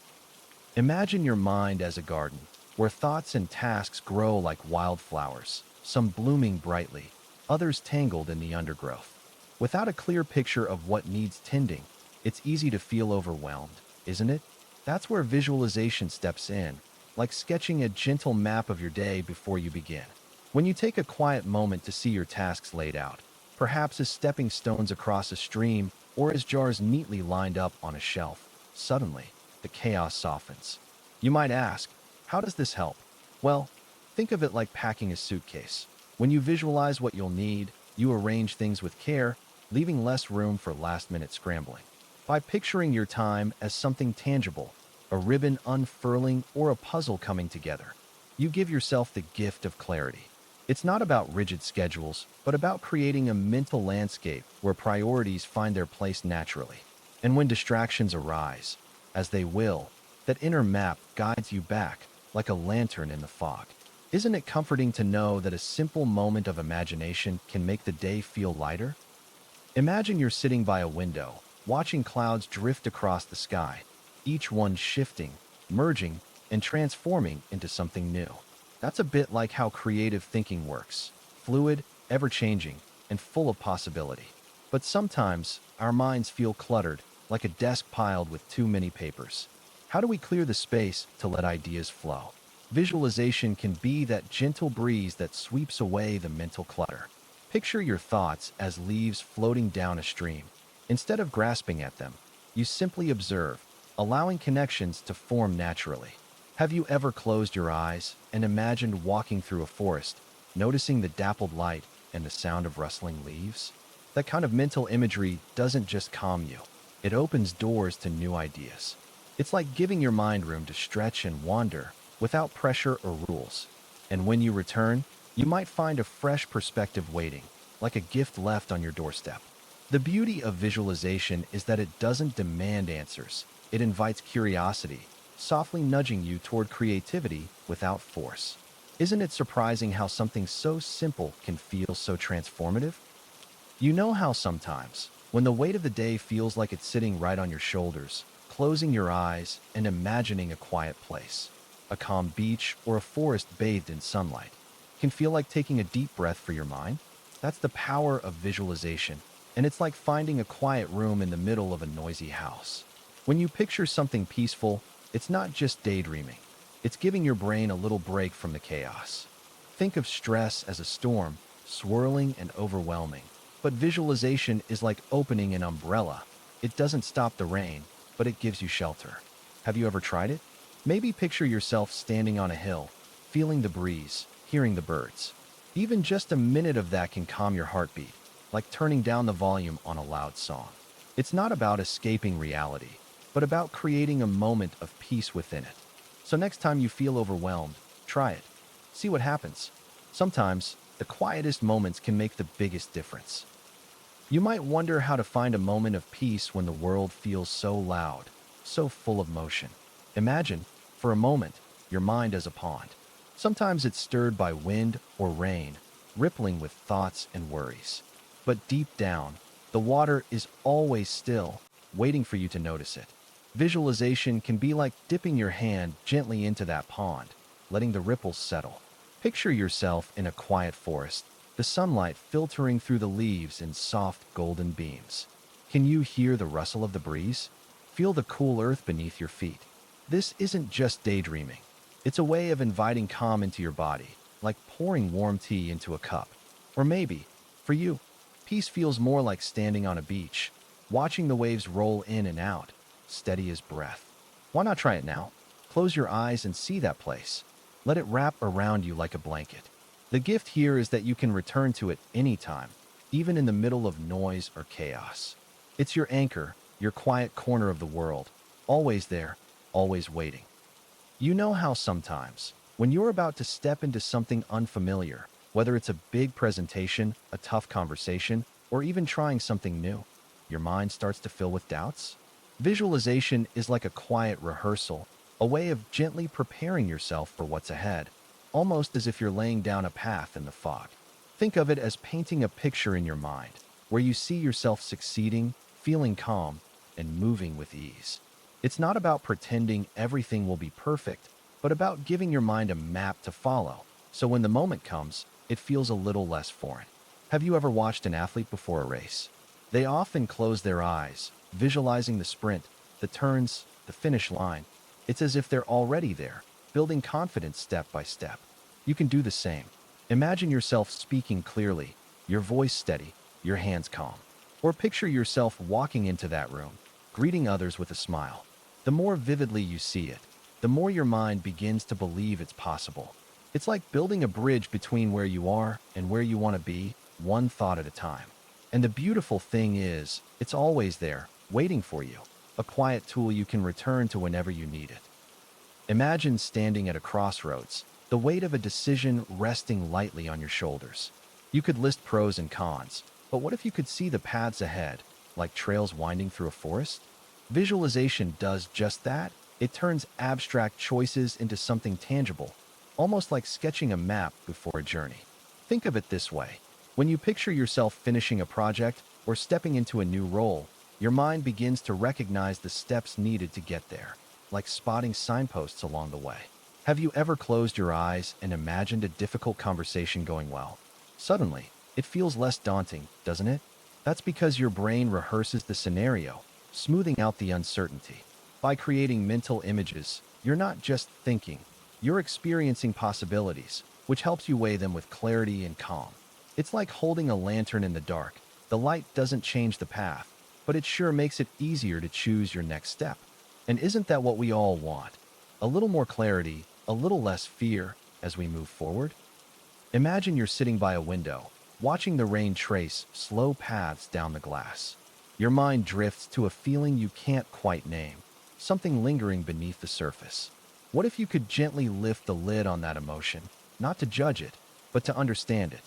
[SPEAKER 1] Imagine your mind as a garden, where thoughts and tasks grow like wildflowers, some blooming brightly, others tangled in the undergrowth. Without a clear picture of what needs tending, it's easy to feel overwhelmed, isn't it? That's where visualization steps in, like sketching a gentle map of your day before you begin. When you take a quiet moment to see your tasks laid out, perhaps as stepping stones across a stream or as jars neatly lined up on a shelf, suddenly, the chaos softens. You might ask, how does this help? Well, think of it like packing a suitcase. When you visualize what you'll need, you arrange things with care, leaving less room for last-minute scrambling. By picturing your time as something tangible, a ribbon unfurling or a puzzle coming together, you give yourself the gift of clarity. It's not about rigid schedules, but about creating a mental landscape where priorities find their place naturally. And when distractions arise, as they will, that inner map guides you back like a lantern in the fog. Isn't it comforting to know that a simple moment of imagination can make the day feel lighter? Imagine you're sitting by a window, watching clouds drift across the sky, each one shifting, merging, and transforming into something new. That's a bit like how creative thinking works, fluid, ever-changing, and full of possibility. But sometimes, our minds feel cluttered, like a desk piled with too many papers. How do we clear the space to let ideas flow? Visualization can be that gentle breeze that sweeps away the mental clutter. Picture your thoughts as leaves floating down a stream. Instead of grasping at them, you simply observe, allowing connections to form naturally. Have you ever closed your eyes and imagined walking through a forest, noticing the dappled light and the sound of rustling leaves? That kind of mental imagery doesn't just calm you, it opens doors to new ideas. It's like giving your mind room to stretch and wander without pressure or rules. And when you return, you might find a fresh perspective waiting, like a gift left on your doorstep. The beauty of visualization is that it doesn't demand answers. It invites curiosity, softly nudging you toward creativity without force. Isn't it surprising how something so simple can feel so transformative? You know how sometimes, when the weight of the day feels like it's sitting right on your shoulders, closing your eyes and imagining a quiet place. a calm beach, or a forest bathed in sunlight. Can feel like taking a deep breath for your mind? That's the power of visualization, and it's like finding a quiet room in the middle of a noisy house. When you picture something peaceful, it's not just daydreaming. It's giving your brain a little break from the chaos. Think of stress as a storm, swirling and overwhelming. But visualization is like opening an umbrella. It doesn't stop the rain, but it gives you shelter. Have you ever tried it? Maybe picture yourself standing on a hill, feeling the breeze, hearing the birds. Even just a minute of that can calm your heartbeat, like turning down the volume on a loud song. It's not about escaping reality, but about creating a moment of peace within it. So next time you feel overwhelmed, try it. See what happens. Sometimes, the quietest moments can make the biggest difference. You might wonder how to find a moment of peace when the world feels so loud, so full of motion. Imagine, for a moment, your mind as a pond. Sometimes it's stirred by wind or rain, rippling with thoughts and worries. But deep down, the water is always still, waiting for you to notice it. Visualization can be like dipping your hand gently into that pond, letting the ripples settle. Picture yourself in a quiet forest, the sunlight filtering through the leaves in soft golden beams. Can you hear the rustle of the breeze? Feel the cool earth beneath your feet. This isn't just daydreaming. It's a way of inviting calm into your body, like pouring warm tea into a cup. Or maybe, for you, peace feels more like standing on a beach, watching the waves roll in and out, steady as breath. Why not try it now? Close your eyes and see that place. Let it wrap around you like a blanket. The gift here is that you can return to it anytime, even in the middle of noise or chaos. It's your anchor, your quiet corner of the world, always there, always waiting. You know how sometimes, when you're about to step into something unfamiliar, whether it's a big presentation, a tough conversation, or even trying something new, your mind starts to fill with doubts? Visualization is like a quiet rehearsal, a way of gently preparing yourself for what's ahead, almost as if you're laying down a path in the fog. Think of it as painting a picture in your mind, where you see yourself succeeding, feeling calm, and moving with ease. It's not about pretending everything will be perfect, but about giving your mind a map to follow, so when the moment comes, it feels a little less foreign. Have you ever watched an athlete before a race? They often close their eyes, visualizing the sprint, the turns, the finish line. It's as if they're already there, building confidence step by step. You can do the same. Imagine yourself speaking clearly, your voice steady, your hands calm. Or picture yourself walking into that room, greeting others with a smile. The more vividly you see it, the more your mind begins to believe it's possible. It's like building a bridge between where you are and where you want to be, one thought at a time. And the beautiful thing is, it's always there, waiting for you, a quiet tool you can return to whenever you need it. Imagine standing at a crossroads, the weight of a decision resting lightly on your shoulders. You could list pros and cons, but what if you could see the paths ahead, like trails winding through a forest? Visualization does just that. It turns abstract choices into something tangible, almost like sketching a map before a journey. Think of it this way. When you picture yourself finishing a project or stepping into a new role, your mind begins to recognize the steps needed to get there, like spotting signposts along the way. Have you ever closed your eyes and imagined a difficult conversation going well? Suddenly, it feels less daunting, doesn't it? That's because your brain rehearses the scenario, smoothing out the uncertainty. By creating mental images, you're not just thinking, you're experiencing possibilities, which helps you weigh them with clarity and calm. It's like holding a lantern in the dark. The light doesn't change the path, but it sure makes it easier to choose your next step. And isn't that what we all want? A little more clarity, a little less fear as we move forward? Imagine you're sitting by a window, watching the rain trace slow paths down the glass. Your mind drifts to a feeling you can't quite name, something lingering beneath the surface. What if you could gently lift the lid on that emotion, not to judge it, but to understand it?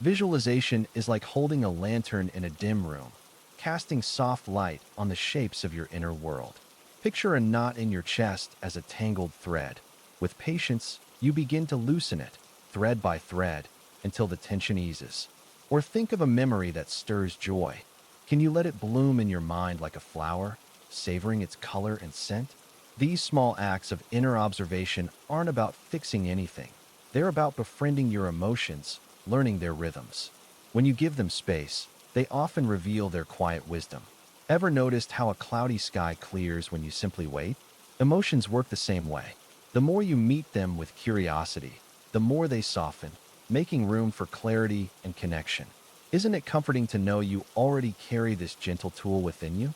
[SPEAKER 1] Visualization is like holding a lantern in a dim room, casting soft light on the shapes of your inner world. Picture a knot in your chest as a tangled thread. With patience, you begin to loosen it, thread by thread, until the tension eases. Or think of a memory that stirs joy. Can you let it bloom in your mind like a flower, savoring its color and scent? These small acts of inner observation aren't about fixing anything. They're about befriending your emotions, learning their rhythms. When you give them space, they often reveal their quiet wisdom. Ever noticed how a cloudy sky clears when you simply wait? Emotions work the same way. The more you meet them with curiosity, the more they soften, making room for clarity and connection. Isn't it comforting to know you already carry this gentle tool within you?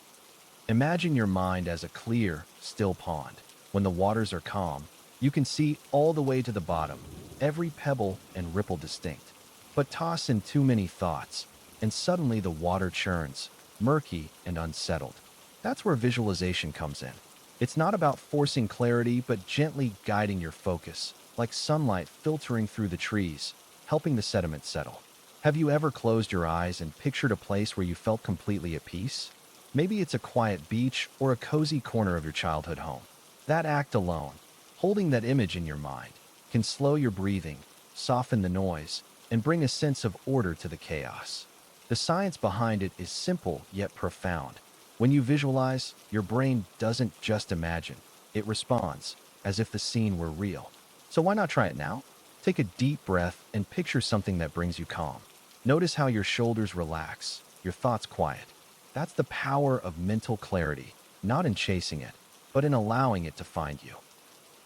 [SPEAKER 1] Imagine your mind as a clear, still pond. When the waters are calm, you can see all the way to the bottom, every pebble and ripple distinct. But toss in too many thoughts, and suddenly the water churns, murky and unsettled. That's where visualization comes in. It's not about forcing clarity, but gently guiding your focus, like sunlight filtering through the trees, helping the sediment settle. Have you ever closed your eyes and pictured a place where you felt completely at peace? Maybe it's a quiet beach or a cozy corner of your childhood home. That act alone, holding that image in your mind, can slow your breathing, soften the noise, and bring a sense of order to the chaos. The science behind it is simple yet profound. When you visualize, your brain doesn't just imagine, it responds, as if the scene were real. So why not try it now? Take a deep breath and picture something that brings you calm. Notice how your shoulders relax, your thoughts quiet. That's the power of mental clarity, not in chasing it, but in allowing it to find you.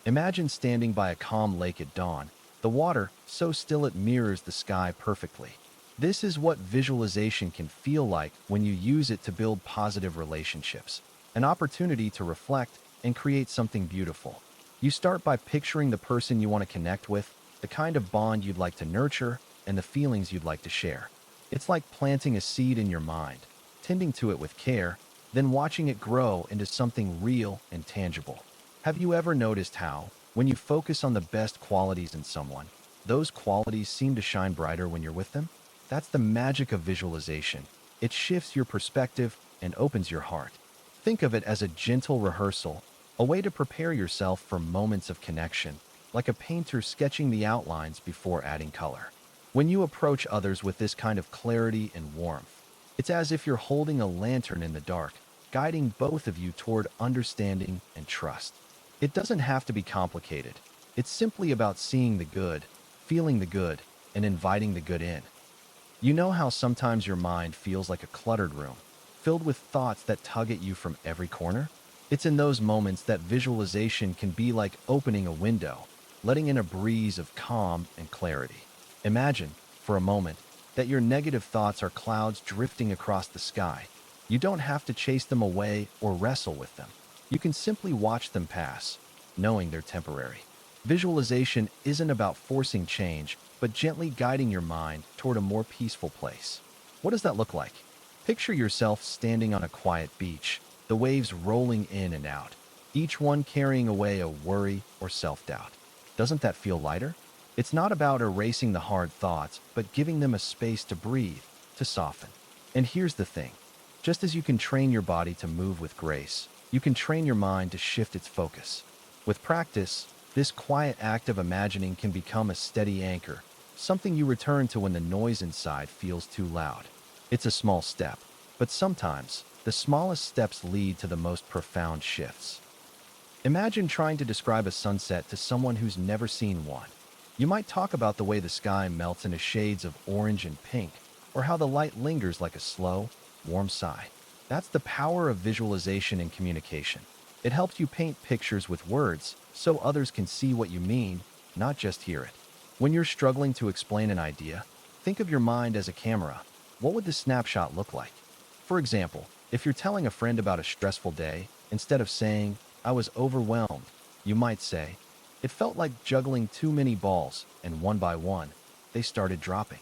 [SPEAKER 1] Imagine standing by a calm lake at dawn, the water so still it mirrors the sky perfectly. This is what visualization can feel like when you use it to build positive relationships, an opportunity to reflect and create something beautiful. You start by picturing the person you want to connect with, the kind of bond you'd like to nurture, and the feelings you'd like to share. It's like planting a seed in your mind, tending to it with care, then watching it grow into something real and tangible. Have you ever noticed how, when you focus on the best qualities in someone, those qualities seem to shine brighter when you're with them? That's the magic of visualization. It shifts your perspective and opens your heart. Think of it as a gentle rehearsal, a way to prepare yourself for moments of connection, like a painter sketching the outlines before adding color. When you approach others with this kind of clarity and warmth, it's as if you're holding a lantern in the dark, guiding both of you toward understanding and trust. It doesn't have to be complicated. It's simply about seeing the good, feeling the good, and inviting the good in. You know how sometimes your mind feels like a cluttered room, filled with thoughts that tug at you from every corner? It's in those moments that visualization can be like opening a window, letting in a breeze of calm and clarity. Imagine, for a moment, that your negative thoughts are clouds drifting across the sky. You don't have to chase them away or wrestle with them. You can simply watch them pass, knowing they're temporary. Visualization isn't about forcing change, but gently guiding your mind toward a more peaceful place. What does that look like? Picture yourself standing on a quiet beach, the waves rolling in and out, each one carrying away a worry or self-doubt. Doesn't that feel lighter? It's not about erasing the hard thoughts, but giving them a space to breathe, to soften. And here's the thing. Just as you can train your body to move with grace, you can train your mind to shift its focus. With practice, this quiet act of imagining can become a steady anchor, something you return to when the noise inside feels too loud. It's a small step, but sometimes the smallest steps lead to the most profound shifts. Imagine trying to describe a sunset to someone who's never seen one. You might talk about the way the sky melts into shades of orange and pink, or how the light lingers like a slow, warm sigh. That's the power of visualization and communication. It helps you paint pictures with words so others can see what you mean, not just hear it. When you're struggling to explain an idea, think of your mind as a camera. What would the snapshot look like? For example, if you're telling a friend about a stressful day, instead of saying, "I was overwhelmed," you might say, "It felt like juggling too many balls, and one by one, they started dropping."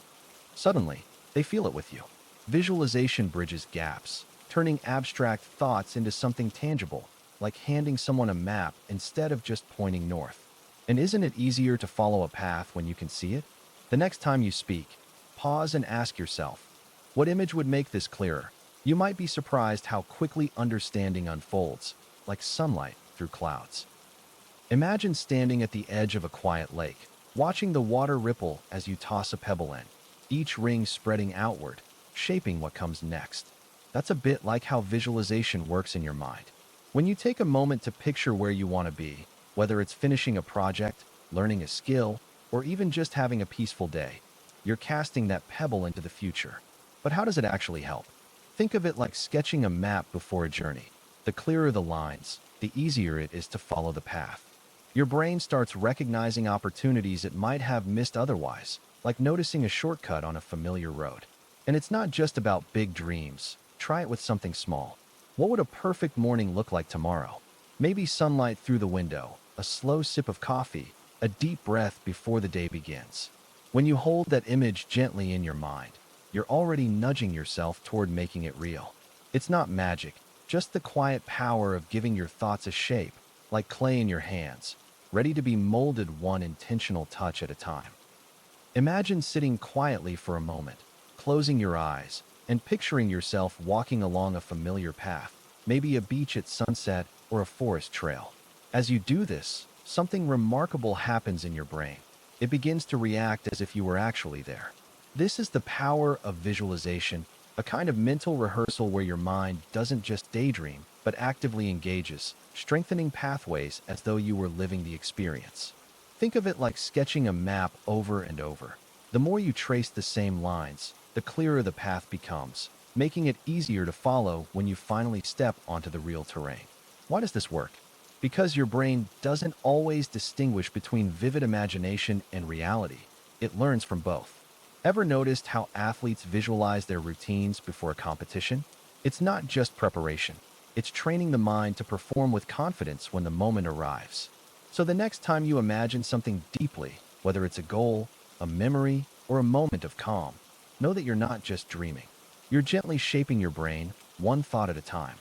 [SPEAKER 1] Suddenly, they feel it with you. Visualization bridges gaps, turning abstract thoughts into something tangible, like handing someone a map instead of just pointing north. And isn't it easier to follow a path when you can see it? The next time you speak, pause and ask yourself, what image would make this clearer? You might be surprised how quickly understanding unfolds, like sunlight through clouds. Imagine standing at the edge of a quiet lake, watching the water ripple as you toss a pebble in, each ring spreading outward, shaping what comes next. That's a bit like how visualization works in your mind. When you take a moment to picture where you want to be, whether it's finishing a project, learning a skill, or even just having a peaceful day, you're casting that pebble into the future. But how does it actually help? Think of it like sketching a map before a journey. The clearer the lines, the easier it is to follow the path. Your brain starts recognizing opportunities it might have missed otherwise, like noticing a shortcut on a familiar road. And it's not just about big dreams. Try it with something small. What would a perfect morning look like tomorrow? Maybe sunlight through the window, a slow sip of coffee, a deep breath before the day begins. When you hold that image gently in your mind, you're already nudging yourself toward making it real. It's not magic, just the quiet power of giving your thoughts a shape, like clay in your hands, ready to be molded one intentional touch at a time. Imagine sitting quietly for a moment, closing your eyes, and picturing yourself walking along a familiar path, maybe a beach at sunset or a forest trail. As you do this, something remarkable happens in your brain. It begins to react as if you were actually there. This is the power of visualization, a kind of mental rehearsal where your mind doesn't just daydream, but actively engages, strengthening pathways as though you were living the experience. Think of it like sketching a map over and over. The more you trace the same lines, the clearer the path becomes, making it easier to follow when you finally step onto the real terrain. Why does this work? Because your brain doesn't always distinguish between vivid imagination and reality. It learns from both. Ever noticed how athletes visualize their routines before a competition? It's not just preparation. It's training the mind to perform with confidence when the moment arrives. So the next time you imagine something deeply, whether it's a goal, a memory, or a moment of calm, know that you're not just dreaming. You're gently shaping your brain, one thought at a time.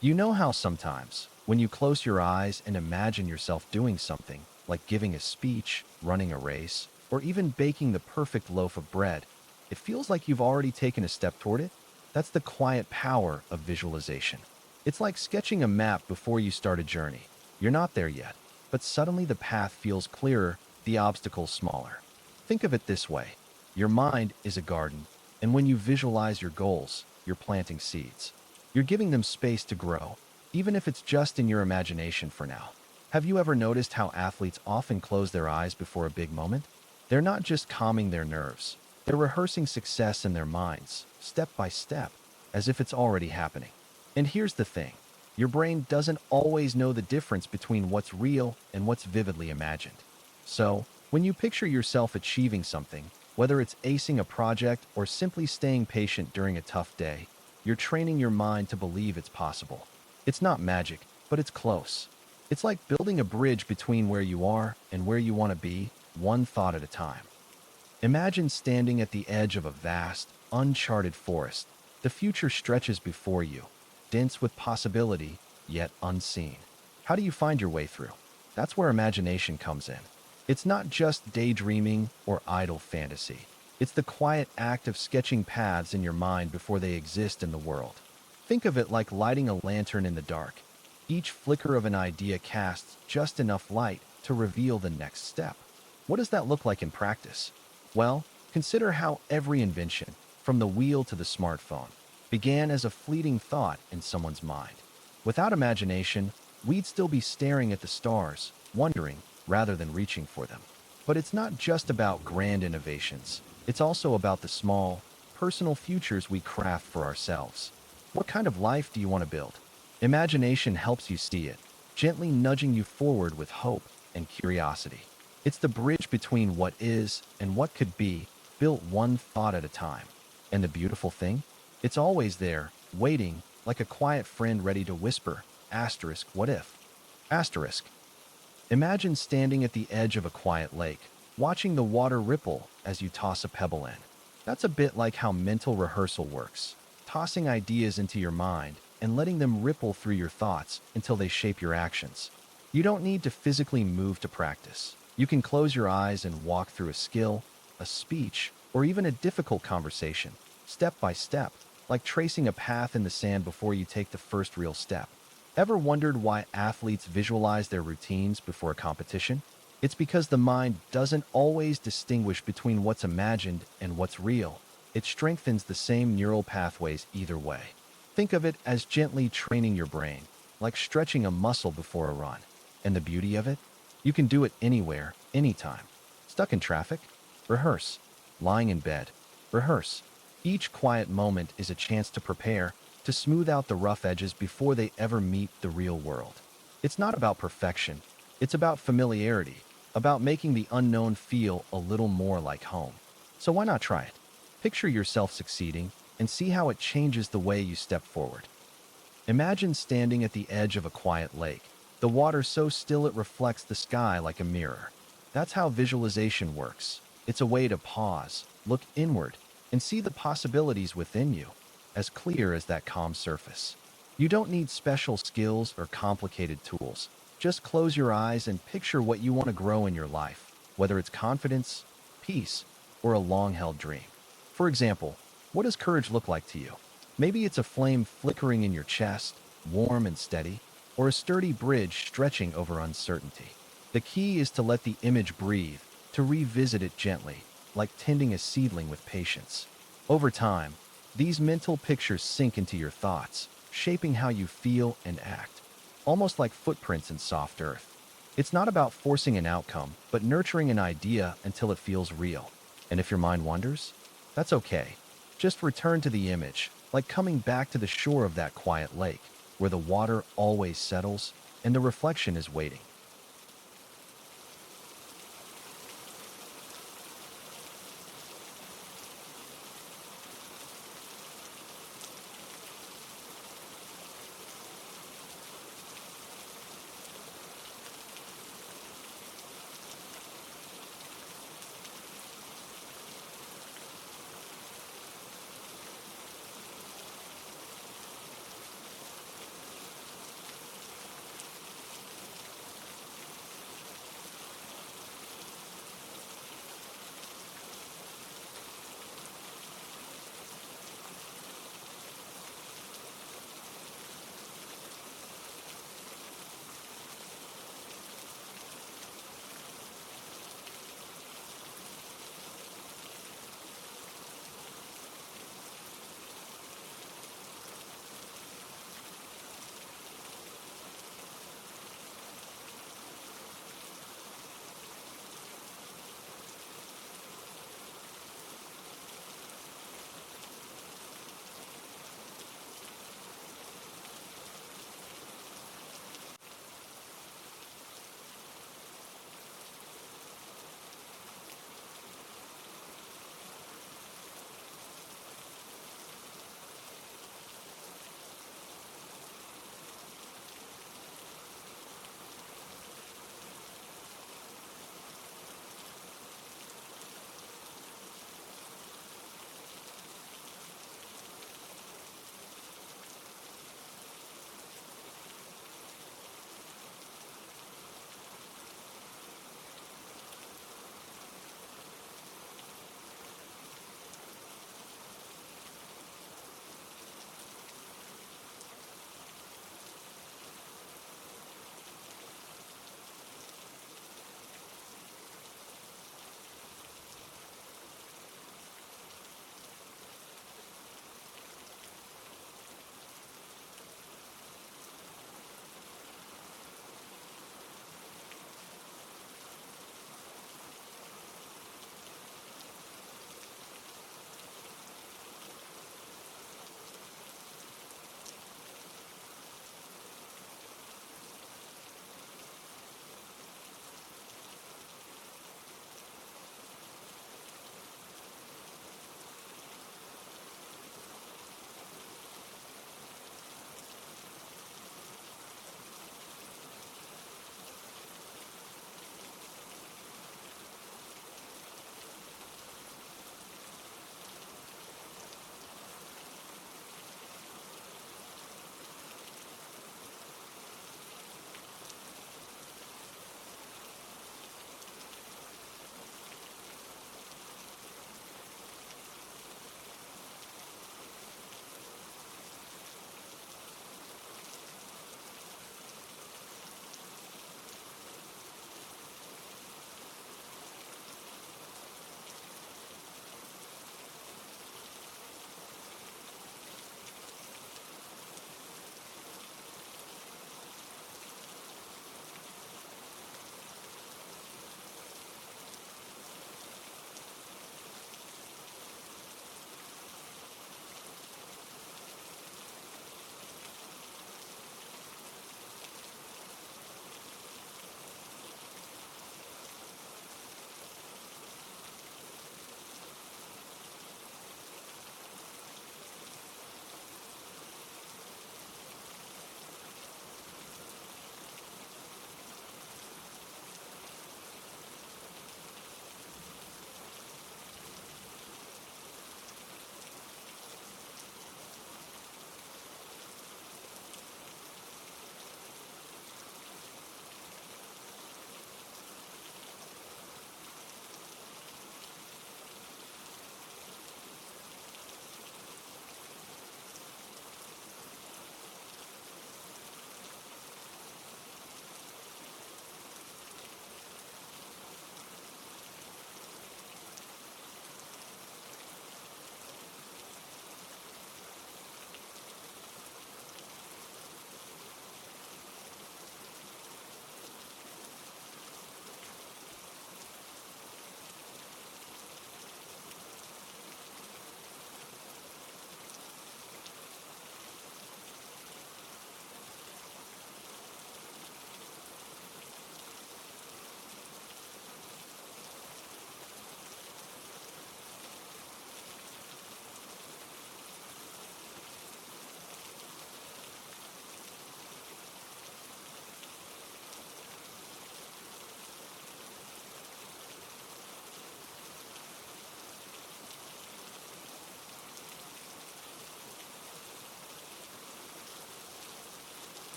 [SPEAKER 1] You know how sometimes, when you close your eyes and imagine yourself doing something, like giving a speech, running a race, or even baking the perfect loaf of bread, it feels like you've already taken a step toward it? That's the quiet power of visualization. It's like sketching a map before you start a journey. You're not there yet, but suddenly the path feels clearer, the obstacles smaller. Think of it this way. Your mind is a garden, and when you visualize your goals, you're planting seeds. You're giving them space to grow, even if it's just in your imagination for now. Have you ever noticed how athletes often close their eyes before a big moment? They're not just calming their nerves. They're rehearsing success in their minds, step by step, as if it's already happening. And here's the thing. Your brain doesn't always know the difference between what's real and what's vividly imagined. So, when you picture yourself achieving something, whether it's acing a project or simply staying patient during a tough day, you're training your mind to believe it's possible. It's not magic, but it's close. It's like building a bridge between where you are and where you want to be, one thought at a time. Imagine standing at the edge of a vast, uncharted forest. The future stretches before you, dense with possibility, yet unseen. How do you find your way through? That's where imagination comes in. It's not just daydreaming or idle fantasy. It's the quiet act of sketching paths in your mind before they exist in the world. Think of it like lighting a lantern in the dark. Each flicker of an idea casts just enough light to reveal the next step. What does that look like in practice? Well, consider how every invention, from the wheel to the smartphone, began as a fleeting thought in someone's mind. Without imagination, we'd still be staring at the stars, wondering, rather than reaching for them. But it's not just about grand innovations. It's also about the small, personal futures we craft for ourselves. What kind of life do you want to build? Imagination helps you see it, gently nudging you forward with hope and curiosity. It's the bridge between what is and what could be, built one thought at a time. And the beautiful thing? It's always there, waiting, like a quiet friend ready to whisper, what if? Asterisk. Imagine standing at the edge of a quiet lake, watching the water ripple as you toss a pebble in. That's a bit like how mental rehearsal works, tossing ideas into your mind and letting them ripple through your thoughts until they shape your actions. You don't need to physically move to practice. You can close your eyes and walk through a skill, a speech, or even a difficult conversation, step by step, like tracing a path in the sand before you take the first real step. Ever wondered why athletes visualize their routines before a competition? It's because the mind doesn't always distinguish between what's imagined and what's real. It strengthens the same neural pathways either way. Think of it as gently training your brain, like stretching a muscle before a run. And the beauty of it? You can do it anywhere, anytime. Stuck in traffic? Rehearse. Lying in bed? Rehearse. Each quiet moment is a chance to prepare, to smooth out the rough edges before they ever meet the real world. It's not about perfection, it's about familiarity, about making the unknown feel a little more like home. So why not try it? Picture yourself succeeding and see how it changes the way you step forward. Imagine standing at the edge of a quiet lake, the water so still it reflects the sky like a mirror. That's how visualization works. It's a way to pause, look inward, and see the possibilities within you, as clear as that calm surface. You don't need special skills or complicated tools. Just close your eyes and picture what you want to grow in your life, whether it's confidence, peace, or a long-held dream. For example, what does courage look like to you? Maybe it's a flame flickering in your chest, warm and steady, or a sturdy bridge stretching over uncertainty. The key is to let the image breathe, to revisit it gently, like tending a seedling with patience. Over time, these mental pictures sink into your thoughts, shaping how you feel and act, almost like footprints in soft earth. It's not about forcing an outcome, but nurturing an idea until it feels real. And if your mind wanders, that's okay. Just return to the image, like coming back to the shore of that quiet lake, where the water always settles and the reflection is waiting.